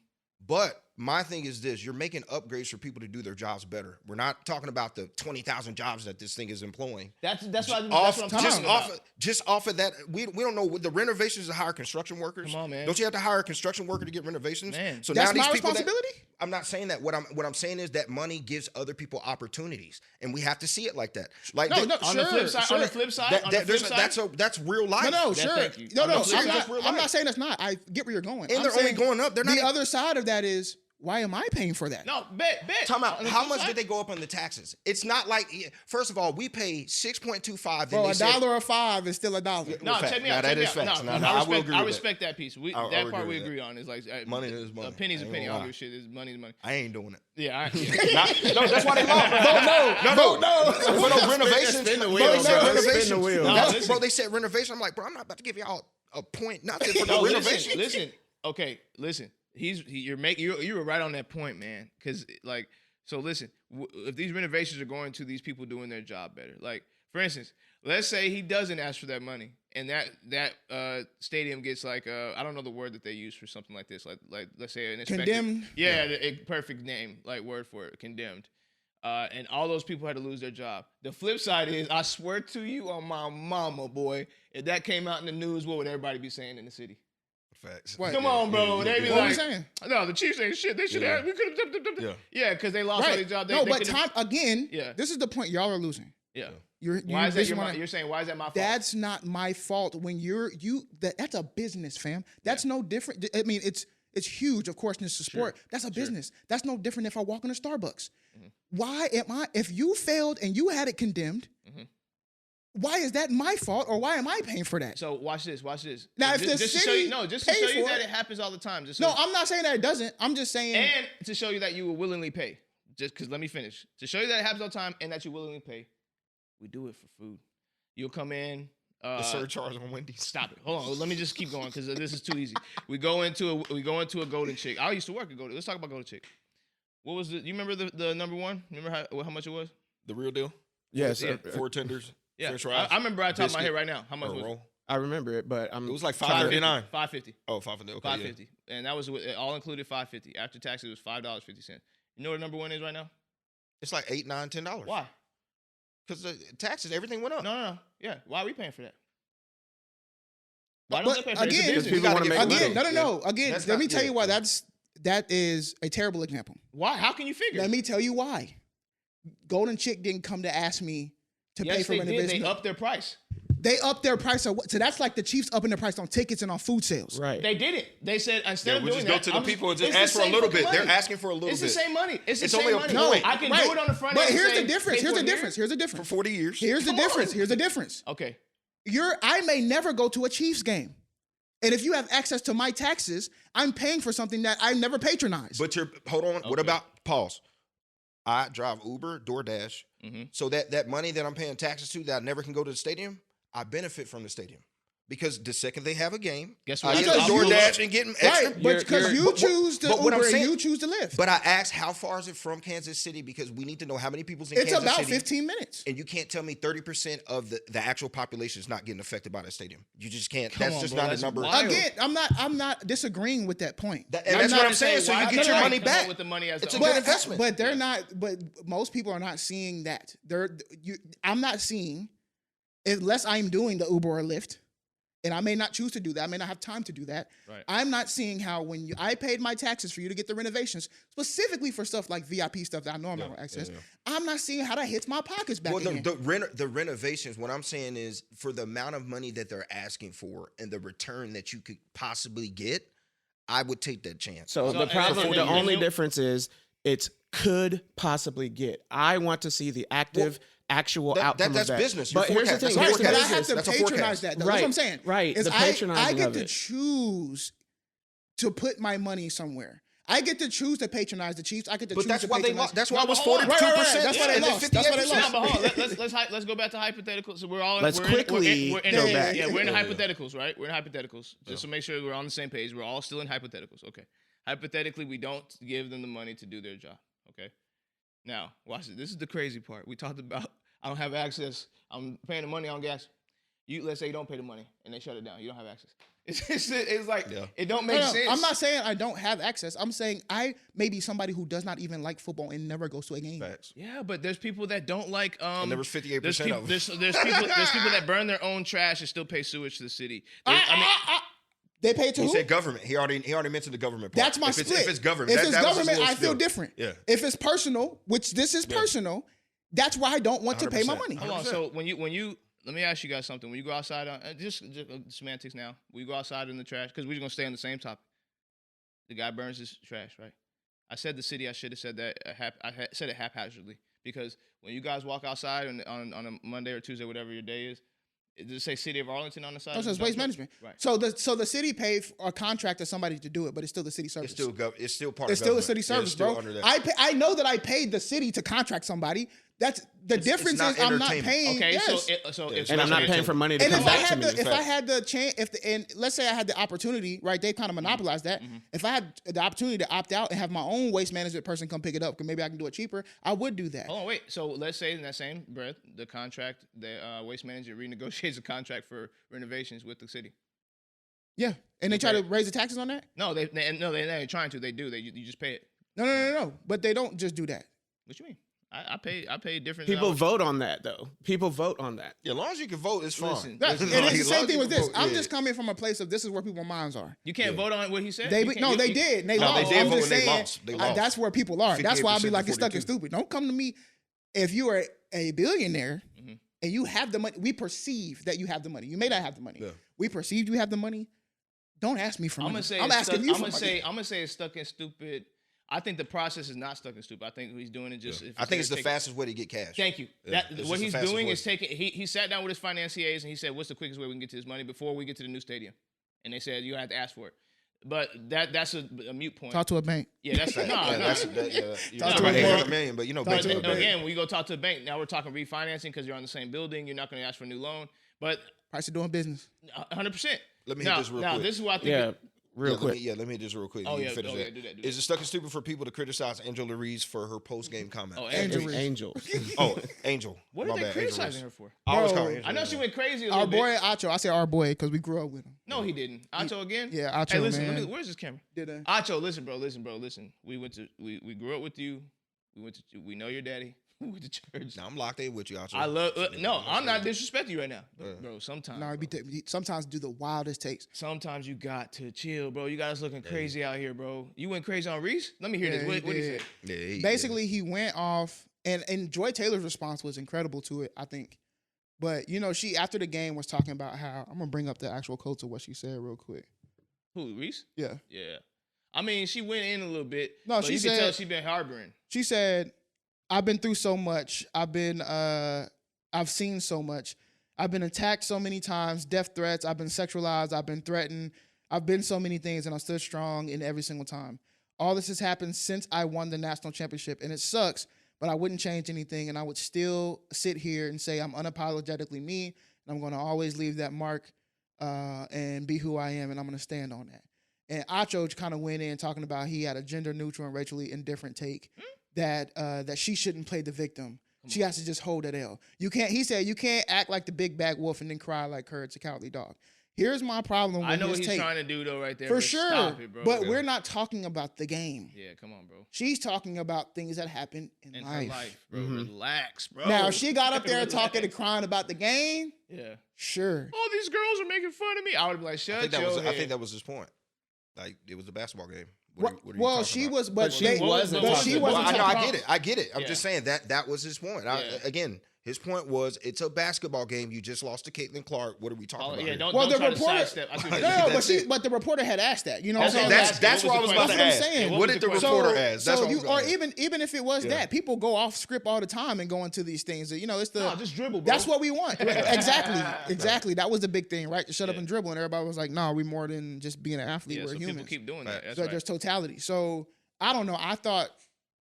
But my thing is this: you're making upgrades for people to do their jobs better. We're not talking about the 20,000 jobs that this thing is employing. That's what I'm talking about. Just off of that, we don't know what the renovations to hire construction workers. Come on, man. Don't you have to hire a construction worker to get renovations? Man. So that's now my these people responsibility? I'm not saying that. What I'm saying is that money gives other people opportunities, and we have to see it like that. Like on the flip side, that's real life. No, sure. No, I'm not saying it's not. I get where you're going. And they're only going up. They're not. The other side of that is, why am I paying for that? No, bet. Time out. How much did they go up on the taxes? It's not like, first of all, we pay 6.25. Bro, $1 or $5 is still $1. No, check me out. That is facts. I respect that piece. That part we agree on. Is like money is money. A penny's a penny. I don't give a shit. Money is money. I ain't doing it. Yeah. No, that's why they lost. No. For no renovations. Spin the wheel. Spin the wheel. Bro, they said renovation. I'm like, bro, I'm not about to give y'all a point nothing for no renovation. Listen. You were right on that point, man. Because listen, if these renovations are going to these people doing their job better, like for instance, let's say he doesn't ask for that money, and that stadium gets I don't know the word that they use for something like this, like let's say an inspector. Condemned. Yeah, a perfect name, word for it, condemned. And all those people had to lose their job. The flip side is, I swear to you on my mama, boy, if that came out in the news, what would everybody be saying in the city? Facts. What? Come on, bro. They be What are like, you saying? no, the Chiefs ain't shit. They should have. We could have. Yeah, because they lost all their jobs. But this is the point y'all are losing. Yeah. Why is that you're saying, why is that my fault? That's not my fault. When that's a business, fam. That's no different. I mean, it's huge, of course, and it's a sport. Sure. That's a business. That's no different if I walk into Starbucks. Mm-hmm. Why am I? If you failed and you had it condemned. Mm-hmm. Why is that my fault, or why am I paying for that? So watch this. Now, if the city to show you that it happens all the time. I'm not saying that it doesn't. I'm just saying, and to show you that you will willingly pay. Just because, let me finish. To show you that it happens all the time and that you willingly pay, we do it for food. You'll come in. The surcharge on Wendy's. Stop it. Hold on. Let me just keep going because this is too easy. We go into a Golden Chick. I used to work at Golden. Let's talk about Golden Chick. What was you remember the number one? Remember how much it was? The real deal. Yes. Yeah. 4 tenders. Yeah, I remember I top of my head right now. How much was it? I remember it, but it was like $5.39. $5.50. Oh, $5.50. Okay, $5.50, and that was all included. $5.50 after tax. It was $5.50. You know what the number one is right now? It's like $8, $9, $10. Why? Because the taxes, everything went up. No. Yeah, why are we paying for that? Why don't they pay for that? Again, let me tell you why that is a terrible example. Why? How can you figure? Let me tell you why. Golden Chick didn't come to ask me to pay for renovation. They upped their price. They upped their price. So that's like the Chiefs upping their price on tickets and on food sales. Right. They did it. They said instead of we doing just that, go to the people and just it's ask the for a same little fucking bit. They're money. asking for a little It's bit. the same money. It's the It's same only a money. point. I can do it on the front But end. here's and the say, difference. pay Here's for the it here. difference. Here's the For difference. 40 years. Here's the Come difference. on. Here's the difference. Okay. I may never go to a Chiefs game. And if you have access to my taxes, I'm paying for something that I never patronized. But hold on. What Okay. about pause? I drive Uber, DoorDash. Mm-hmm. So that money that I'm paying taxes to that I never can go to the stadium, I benefit from the stadium. Because the second they have a game, Guess I what? get the Because you- DoorDash and getting extra. Right, but because you choose the but what I'm Uber and saying- you choose the Lyft. But I asked, how far is it from Kansas City? Because we need to know how many people's in It's Kansas about City. 15 minutes. And you can't tell me 30% of the actual population is not getting affected by that stadium. You just can't. Come That's on, just bro, not that's a number. wild. Again, I'm not disagreeing with that point. And I'm that's not what I'm saying. So Why you can't get your they money come up back. with the money as It's the a good owner? investment. But they're not. But most people are not seeing that. I'm not seeing, unless I'm doing the Uber or Lyft, and I may not choose to do that. I may not have time to do that. Right. I'm not seeing how I paid my taxes for you to get the renovations, specifically for stuff like VIP stuff that I know I'm not going to access. I'm not seeing how that hits my pockets back Well, again. the renovations, what I'm saying is for the amount of money that they're asking for and the return that you could possibly get, I would take that chance. So the and problem, then the only you- difference is it's could possibly get. I want to see the actual outcome that's of that. business. Your But here's the forecast. thing. That's a Here's the But I forecast. have to That's a patronize forecast. that. Though. Right, That's what I'm saying. right. Is The I patronizing get of to it. choose to put my money somewhere. I get to choose to patronize the Chiefs. I get to But choose that's to why they patronize. lost. That's why it was Hold on. 42%. Right. That's why they and then lost. That's why they 58%. lost. No, but hold on. Let's go back to hypotheticals. So we're all Let's quickly we're in go the- back. Yeah, we're in the Yeah. hypotheticals, right? We're in hypotheticals. Just to make sure we're on the same page. We're all still in hypotheticals. Okay. Hypothetically, we don't give them the money to do their job. Okay. Now, watch it. This is the crazy part. We talked about I don't have access. I'm paying the money on gas. Let's say you don't pay the money and they shut it down. You don't have access. It's like it don't make sense. I'm not saying I don't have access. I'm saying I may be somebody who does not even like football and never goes to a game. Facts. Yeah, but there's people that don't like. And there was 58% there's of people, them. there's people that burn their own trash and still pay sewage to the city. They pay to He who? said government. He already mentioned the government part. That's my if split. If it's government, if it's that was his government, little I feel spiel. different. Yeah. If it's personal, which this is personal, that's why I don't want to pay my 100%. money. Hold on. So when you let me ask you guys something. When you go outside, just semantics now. We go outside in the trash because we're gonna stay on the same topic. The guy burns his trash, right? I said the city. I should have said that. I said it haphazardly because when you guys walk outside on a Monday or Tuesday, whatever your day is, does it say City of Arlington on the side? Oh, so it's waste management. Right. So the city paid a contract to somebody to do it, but it's still the city service. It's still part It's of still a government. city Yeah, service, it's still bro. under that. I know that I paid the city to contract somebody. That's the difference. not Is I'm not entertainment. paying. Okay. Yes. So Yeah. if And I'm not paying for money to And come if I back to had me. the, if I had the chance, and let's say I had the opportunity, right? They kind of monopolized that. If I had the opportunity to opt out and have my own waste management person come pick it up, because maybe I can do it cheaper, I would do that. Hold on, wait. So let's say in that same breath, the contract, the waste manager renegotiates a contract for renovations with the city. Yeah, and they try to raise the taxes on that. No, they're not trying to. They do. You just pay it. No. But they don't just do that. What you mean? I pay different. People vote on that, though. People vote on that. Yeah, as long as you can vote, it's fine. Listen, Right. Listen, And it's the As same long thing as with you this. can I'm vote, just coming from a place of this is where people's minds are. You can't vote on what he said. They You can't- no, you- they you- did. They No, lost. they did I'm vote just and they saying, lost. They lost. that's where people are. That's why I'll be 58% like, to it's stuck and 42. stupid. Don't come to me if you are a billionaire Mm-hmm. and you have the money. We perceive that you have the money. You may not have the money. Yeah. We perceive you have the money. Don't ask me for money. I'm gonna say. I'm asking you for money. I'm gonna say it's stuck and stupid. I think the process is not stuck and stupid. I think he's doing it just. I think it's the fastest way to get cash. Thank you. Yeah, it's What just the he's fastest doing way. is taking. He sat down with his financiers and he said, "What's the quickest way we can get to this money before we get to the new stadium?" And they said, "You have to ask for it." But that's a mute point. Talk to a bank. Yeah, that's no. Yeah, no. that's Talk you're to talking a about bank. 800 million, but you know, Talk banks to are a big. Again, we go talk to the bank. Now we're talking refinancing because you're on the same building. You're not going to ask for a new loan. But Price of doing business. 100%. Let me hit this real quick. This is what I think. Yeah, real quick. Let me hit this real quick. Oh, You yeah. finish Oh, that. yeah, do that. Is it stuck and stupid for people to criticize Angela REESE for her post-game comment? Oh, Angel Angel. Reese. Angels. Angel. What My are they bad, Angel criticizing Reese. her for? I always Bro, call her Angel I know Reese. she went crazy a Our little boy bit. Acho. I say our boy because we grew up with him. No, he didn't. Acho again? Yeah, Acho, Hey, listen, man. where's this camera? Did a Acho, listen, bro. We grew up with you. We know your daddy. We went to church. Nah, I'm locked in with you, Acho. I love. No, I'm not disrespecting you right now, bro. Sometimes, no, bro. he sometimes do the wildest takes. Sometimes you got to chill, bro. You got us looking crazy out here, bro. You went crazy on Reese? Let me hear Yeah, this. he What did he did. say? Yeah, Basically, he went off, and Joy Taylor's response was incredible to it. I think But you know, she after the game was talking about how I'm gonna bring up the actual quotes of what she said real quick. Who, Reese? Yeah. Yeah. I mean, she went in a little bit. No, but she you said can tell she been harboring. She said, "I've been through so much. I've seen so much. I've been attacked so many times, death threats. I've been sexualized. I've been threatened. I've been so many things, and I'm still strong in every single time. All this has happened since I won the national championship, and it sucks, but I wouldn't change anything, and I would still sit here and say I'm unapologetically me, and I'm going to always leave that mark and be who I am, and I'm going to stand on that." And ACHO'S kind of went in talking about he had a gender neutral and racially indifferent take that she shouldn't play the victim. She has to just hold that L. He said you can't act like the big bad wolf and then cry like Courage the Cowardly Dog. Here's my problem with I know his what he's take. trying to do though, right there. For but sure, stop it, bro. but we're not talking about the game. Yeah, come on, bro. She's talking about things that happen in In life. her life, bro. Relax, bro. Now, if she got up there Relax. talking and crying about the game, Yeah. sure. All these girls are making fun of me. I would be like, shut I think your head. I think that was his point. Like it was a basketball game. What are you Well, talking she about? was, but she they, wasn't but talking she about- wasn't Well, talking I about. get it. I get it. I'm Yeah. just saying that was his point. Again, his point was it's a basketball game. You just lost to Caitlin Clark. What are we talking about? Yeah, here? don't, Well, don't the try reporter- to sidestep. I see what No, you're saying. That's it. but the reporter had asked that. You know what I'm saying? That's What what I was was the about That's to what I'm ask. saying. What did the So- reporter ask? That's what I was or gonna ask. even if it was Yeah. that, people go off script all the time and go into these things. You know, it's the No, just dribble, bro. that's what we want. Exactly. That was the big thing, right? To shut up and dribble, and everybody was like, "No, we more than just being an athlete. Yeah, We're so humans." people keep doing that. That's So right. there's totality. So I don't know. I thought,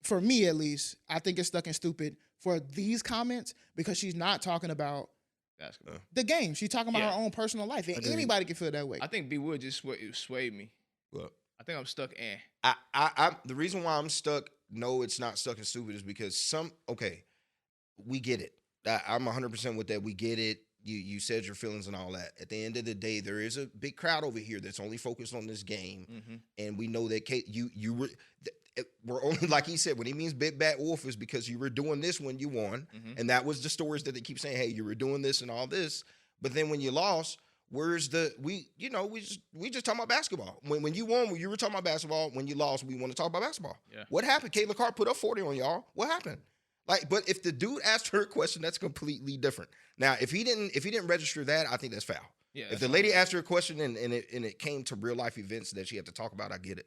for me at least, I think it's stuck and stupid for these comments because she's not talking about Basketball. the game. She's talking about Yeah. her own personal life, and Agreed. anybody can feel that way. I think B Wood just swayed me. Look, I think I'm stuck. I'm the reason why I'm stuck. No, it's not stuck and stupid is because we get it. I'm 100% with that. We get it. You said your feelings and all that. At the end of the day, there is a big crowd over here that's only focused on this game, and we know that Kate, we're only like he said when he means big bad wolf is because you were doing this when you won, and that was the stories that they keep saying. Hey, you were doing this and all this, but then when you lost, where's we just talking about basketball. When you won, you were talking about basketball. When you lost, we want to talk about basketball. Yeah. What happened? Caitlin Clark put up 40 on y'all. What happened? Like, but if the dude asked her a question, that's completely different. Now, if he didn't register that, I think that's foul. Yeah, if the lady asked her a question and it came to real life events that she had to talk about, I get it.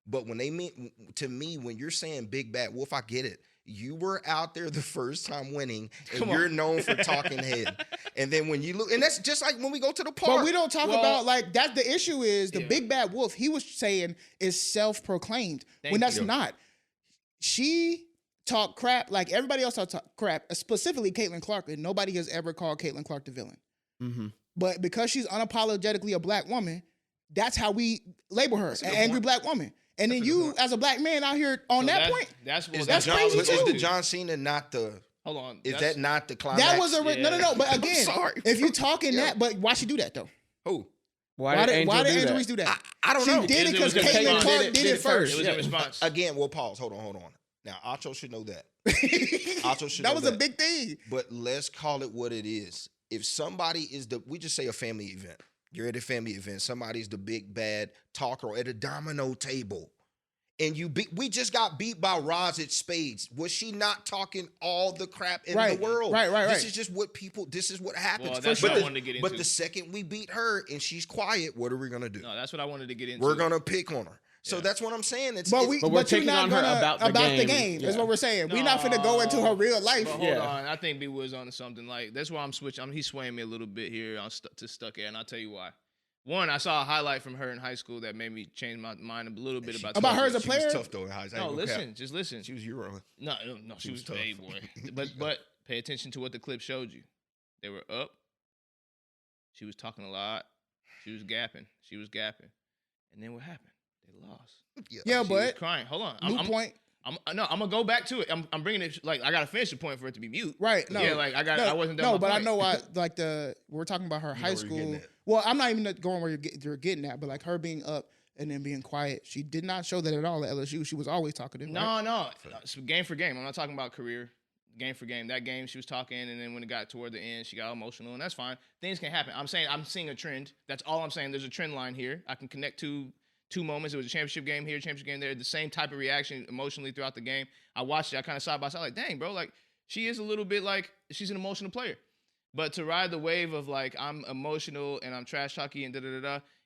But when they mean to me, when you're saying big bad wolf, I get it. You were out there the first time winning, and you're known for talking head. And then when you look, and that's just like when we go to the park. But we don't talk about like that. The issue is the Yeah. big bad wolf. He was saying is self-proclaimed when that's you. not. She talked crap like everybody else talk crap, specifically Caitlin Clark, and nobody has ever called Caitlin Clark the villain. Mm-hmm. But because she's unapologetically a black woman, that's how we label her, an angry black woman. And then you, as a black man out here on that point, That's is that's the crazy John, too. Is the John Cena not the? Hold on. Is that's- that not the climax? that was a no. But I'm again, sorry, if you bro. talking Yeah. that, but why she do that though? Who? Why did Angel Angel do Reese that? do that? I don't She know. did it It because was in Caitlin response. Clark Did did it it first. It was in response. Again, well, pause. Hold on. Now, Acho should know that. Acho should That know was a big thing. But let's call it what it is. If somebody is we just say a family event. You're at a family event. Somebody's the big bad talker at a domino table. And we just got beat by Roz at Spades. Was she not talking all the crap in the world? Right. This is just this is what happens. Well, that's but what I wanted to get into. But the second we beat her and she's quiet, what are we gonna do? No, that's what I wanted to get into. We're gonna pick on her. So Yeah. that's what I'm saying. But we're you're picking not on her gonna about the game. Is Yeah. what we're saying. We're not finna go into her real life. But hold Yeah. on, I think B was on to something. Like that's why I'm switching. He's swaying me a little bit here on to Stucky, and I'll tell you why. One, I saw a highlight from her in high school that made me change my mind a little bit about her as a She player? was tough though in high school. No, listen, just listen. She was Euro. No, she was tough. hey boy. But pay attention to what the clip showed you. They were up. She was talking a lot. She was gapping. And then what happened? They lost. Yeah, She was but crying. Hold on. new point. I'm gonna go back to it. I'm bringing it like I gotta finish the point for it to be mute. Right. No. Yeah, like I wasn't done. No, my but I point. know why. Like we're talking about her high where you're getting school. at. Well, I'm not even going where you're getting at, but like her being up and then being quiet. She did not show that at all at LSU. She was always talkative. Right? No. It's game for game. I'm not talking about career. Game for game. That game she was talking, and then when it got toward the end, she got emotional, and that's fine. Things can happen. I'm saying I'm seeing a trend. That's all I'm saying. There's a trend line here. I can connect to two moments. It was a championship game here, championship game there. The same type of reaction emotionally throughout the game. I watched it. I kind of side by side, like, dang, bro, like she is a little bit like she's an emotional player. But to ride the wave of like I'm emotional and I'm trash talky and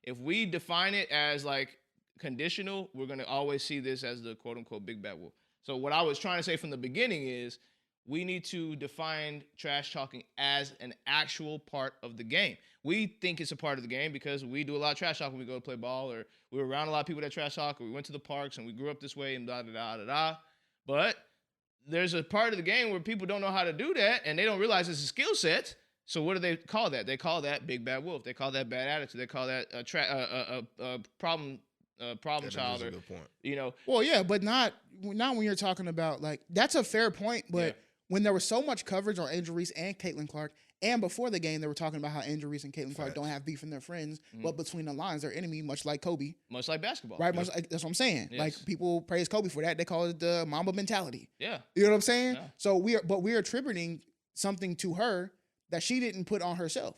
if we define it as like conditional, we're gonna always see this as the quote unquote big bad wolf. So what I was trying to say from the beginning is we need to define trash talking as an actual part of the game. We think it's a part of the game because we do a lot of trash talk when we go to play ball, or we're around a lot of people that trash talk, or we went to the parks and we grew up this way and da. But there's a part of the game where people don't know how to do that and they don't realize it's a skill set. So what do they call that? They call that big bad wolf. They call that bad attitude. They call that a problem child. That's a good point. You know. Well, yeah, but not when you're talking about like that's a fair point. But when there was so much coverage on Angel Reese and Caitlin Clark, and before the game, they were talking about how Angel Reese and Caitlin Clark don't have beef in their friends, but between the lines, they're enemy, much like Kobe. Much like basketball. Right? Much like, that's what I'm saying. Yes. Like, people praise Kobe for that. They call it the Mamba mentality. Yeah. You know what I'm saying? Yeah. So we're attributing something to her that she didn't put on herself.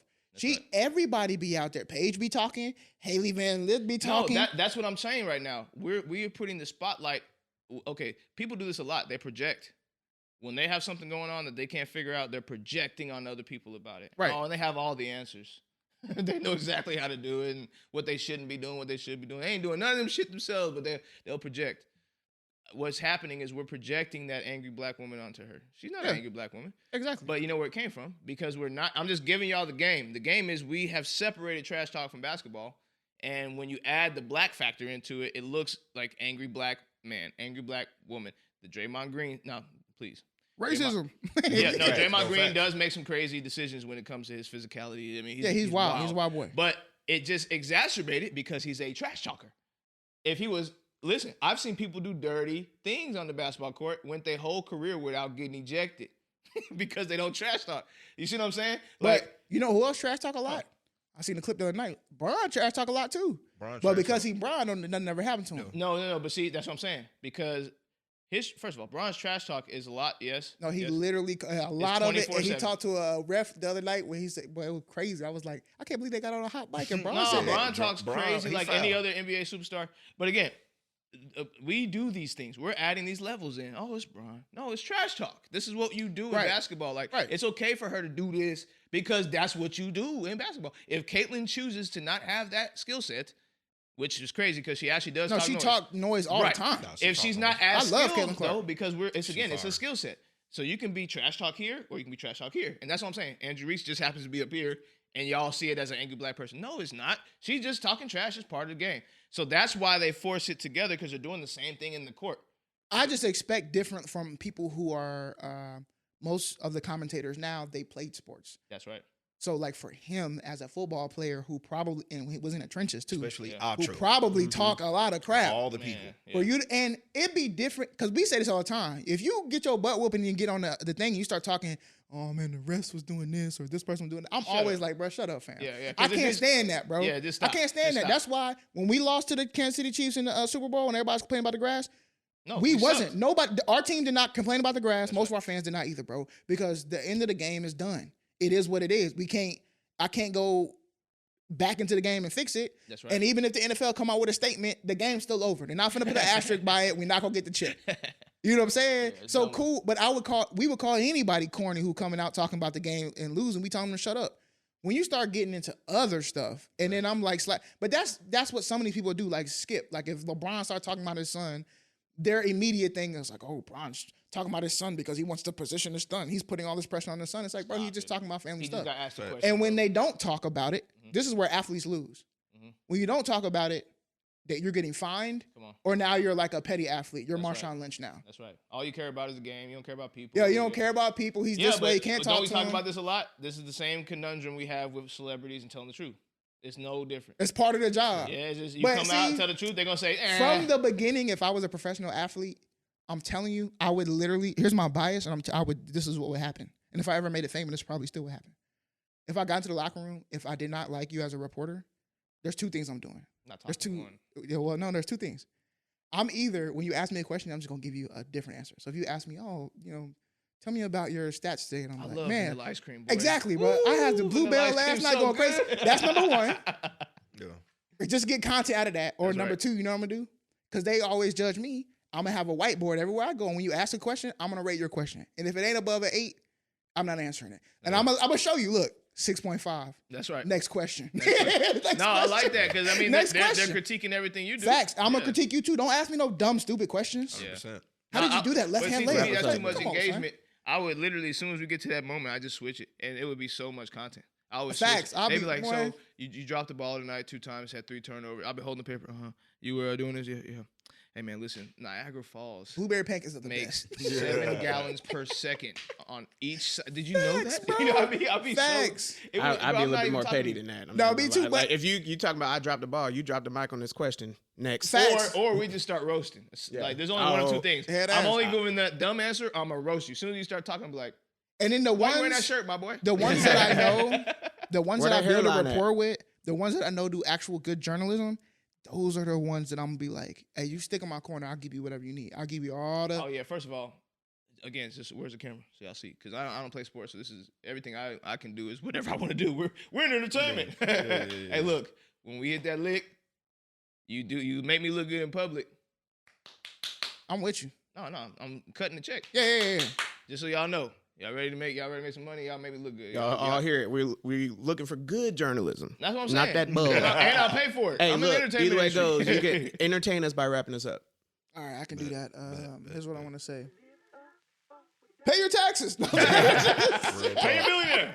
Everybody be out there. Paige be talking. Haley Van Lith be talking. No, that's what I'm saying right now. We are putting the spotlight. Okay, people do this a lot. They project. When they have something going on that they can't figure out, they're projecting on other people about it. Right. Oh, and they have all the answers. They know exactly how to do it and what they shouldn't be doing, what they should be doing. They ain't doing none of them shit themselves, but they'll project. What's happening is we're projecting that angry black woman onto her. She's not an angry black woman. Exactly. But you know where it came from? Because we're not. I'm just giving y'all the game. The game is we have separated trash talk from basketball. And when you add the black factor into it, it looks like angry black man, angry black woman. The Draymond Green. No, please. Racism. Draymond Green does make some crazy decisions when it comes to his physicality. I mean, he's wild. He's a wild boy. But it just exacerbated because he's a trash talker. If he was, listen, I've seen people do dirty things on the basketball court, went their whole career without getting ejected because they don't trash talk. You see what I'm saying? But you know who else trash talk a lot? I seen the clip the other night. Bron trash talk a lot too. But because he Bron, nothing ever happened to him. No. But see, that's what I'm saying. Because first of all, Bron's trash talk is a lot, yes. No, he yes. literally, a lot of it. And he 24/7. talked to a ref the other night when he said, boy, it was crazy. I was like, I can't believe they got on a hot mic and Bron said that. Bron talks crazy like foul. any other NBA superstar. But again, we do these things. We're adding these levels in. Oh, it's Bron. No, it's trash talk. This is what you do in basketball. Like, it's okay for her to do this because that's what you do in basketball. If Caitlin chooses to not have that skill set, which is crazy because she actually does. No, she talk noise all the time. No, if she's not as I love skilled, Caitlin Clark. though, because it's a skill set. So you can be trash talk here, or you can be trash talk here, and that's what I'm saying. Andrew Reese just happens to be up here, and y'all see it as an angry black person. No, it's not. She's just talking trash as part of the game. So that's why they force it together because they're doing the same thing in the court. I just expect different from people who are most of the commentators now. They played sports. That's right. So, like, for him as a football player who probably, and he was in the trenches too, Especially who probably talk a lot of crap. All the people. For you, and it'd be different, because we say this all the time. If you get your butt whooping and you get on the thing and you start talking, oh man, the ref was doing this or this person was doing that, I'm always like, bro, shut up, fam. I can't stand that, bro. Yeah, just I stop. can't stand that. Stop. That's why when we lost to the Kansas City Chiefs in the Super Bowl and everybody's complaining about the grass, no, we wasn't. sucked. Nobody, our team did not complain about the grass. Most of our fans did not either, bro, because the end of the game is done. It is what it is. I can't go back into the game and fix it. That's right. And even if the NFL come out with a statement, the game's still over. They're not finna put an asterisk by it. We're not gonna get the check. You know what I'm saying? Yeah, so dumb. cool. But we would call anybody corny who coming out talking about the game and losing. We tell them to shut up. When you start getting into other stuff, and then I'm like, but that's what some of these people do, like skip. Like if LeBron starts talking about his son, their immediate thing is like, oh, Bron's talking about his son because he wants to position his son. He's putting all this pressure on his son. It's like, bro, he's just talking about family He stuff. just got asked a question. And when they don't talk about it, this is where athletes lose. Mhm. When you don't talk about it, that you're getting fined, Come on. or now you're like a petty athlete. You're That's Marshawn right. Lynch now. That's right. All you care about is the game. You don't care about people. Yeah, you don't care about people. He's this way. You can't don't talk we to talk him. about this a lot? This is the same conundrum we have with celebrities and telling the truth. It's no different. It's part of the job. Yeah, it's just you But come out and see, tell the truth, they're gonna say From the beginning, if I was a professional athlete, I'm telling you, I would literally, here's my bias, and this is what would happen. And if I ever made it famous, this probably still would happen. If I got into the locker room, if I did not like you as a reporter, there's two things I'm doing. Not There's talking two. one. Yeah, well, no, there's two things. I'm either, when you ask me a question, I'm just gonna give you a different answer. So if you ask me, tell me about your stats today, and I'm I like, love man, vanilla ice cream. Boy. exactly, bro. I had the Ooh, bluebell vanilla ice last cream night so going crazy. good. That's number one. Yeah. Just get content out of that. Or That's number right. two, you know what I'm gonna do? Because they always judge me. I'm gonna have a whiteboard everywhere I go. And when you ask a question, I'm gonna rate your question. And if it ain't above an 8, I'm not answering it. And I'm gonna show you. Look, 6.5. That's right. Next question. I like that because I mean they're critiquing everything you do. Facts. I'm gonna critique you too. Don't ask me no dumb, stupid questions. Yeah. How did you do that? Left hand layup. layup. That's too much engagement. I would literally, as soon as we get to that moment, I just switch it, and it would be so much content. I would Facts. switch it. They'd be like, so you dropped the ball tonight 2 times, had 3 turnovers. I'll be holding the paper. You were doing this, yeah. Hey man, listen, Niagara Falls blueberry pancakes are the makes best. 7 gallons per second on each side. Did you know that? Bro. I'd be Facts. so. I'd be a little bit more petty than that. No, me too. But like, if you talking about I dropped the ball, you dropped the mic on this question. Next. Facts. Or we just start roasting. Yeah. Like there's only 1 or 2 things. Yeah, I'm only giving that dumb answer. I'm gonna roast you. As soon as you start talking, I'm like, and then why you wearing that shirt, my boy? The ones that I know, the ones Where that I that build a hairline rapport with, the ones that I know do actual good journalism, those are the ones that I'm gonna be like, hey, you stick in my corner, I'll give you whatever you need. I'll give you all the. Oh yeah, first of all, again, it's just where's the camera? So y'all see, because I don't play sports, so this is everything I can do is whatever I want to do. We're in entertainment. Yeah. Hey, look, when we hit that lick, you make me look good in public. I'm with you. No, I'm cutting the check. Yeah. Just so y'all know. Y'all ready to make some money? Y'all make me look good. Y'all hear it. We looking for good journalism. That's what I'm saying. Not that bull. And I'll pay for it. Hey, I'm look, an entertainment either way it industry. goes, you can entertain us by wrapping us up. All right, I can do that. Here's what I want to say. Pay your taxes. Pay your billionaire.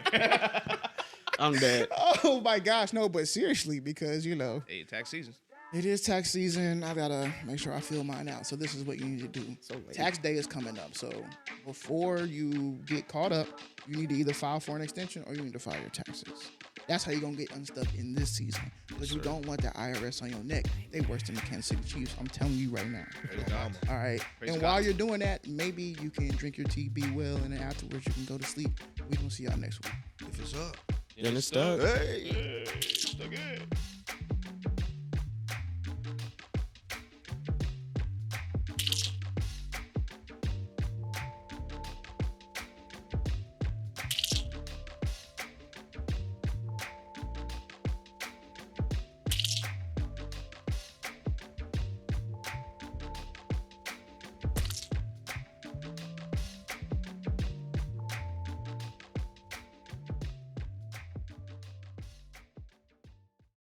I'm dead. Oh my gosh, no, but seriously, because Hey, tax season. it is tax season. I gotta make sure I fill mine out. So this is what you need to do. Tax day is coming up. So before you get caught up, you need to either file for an extension or you need to file your taxes. That's how you're gonna get unstuck in this season. Because you don't want the IRS on your neck. They worse than the Kansas City Chiefs. I'm telling you right now. All right. And while you're doing that, maybe you can drink your tea, be well, and then afterwards you can go to sleep. We're gonna see y'all next week. If it's up. Then it's stuck. Hey. Stuck it.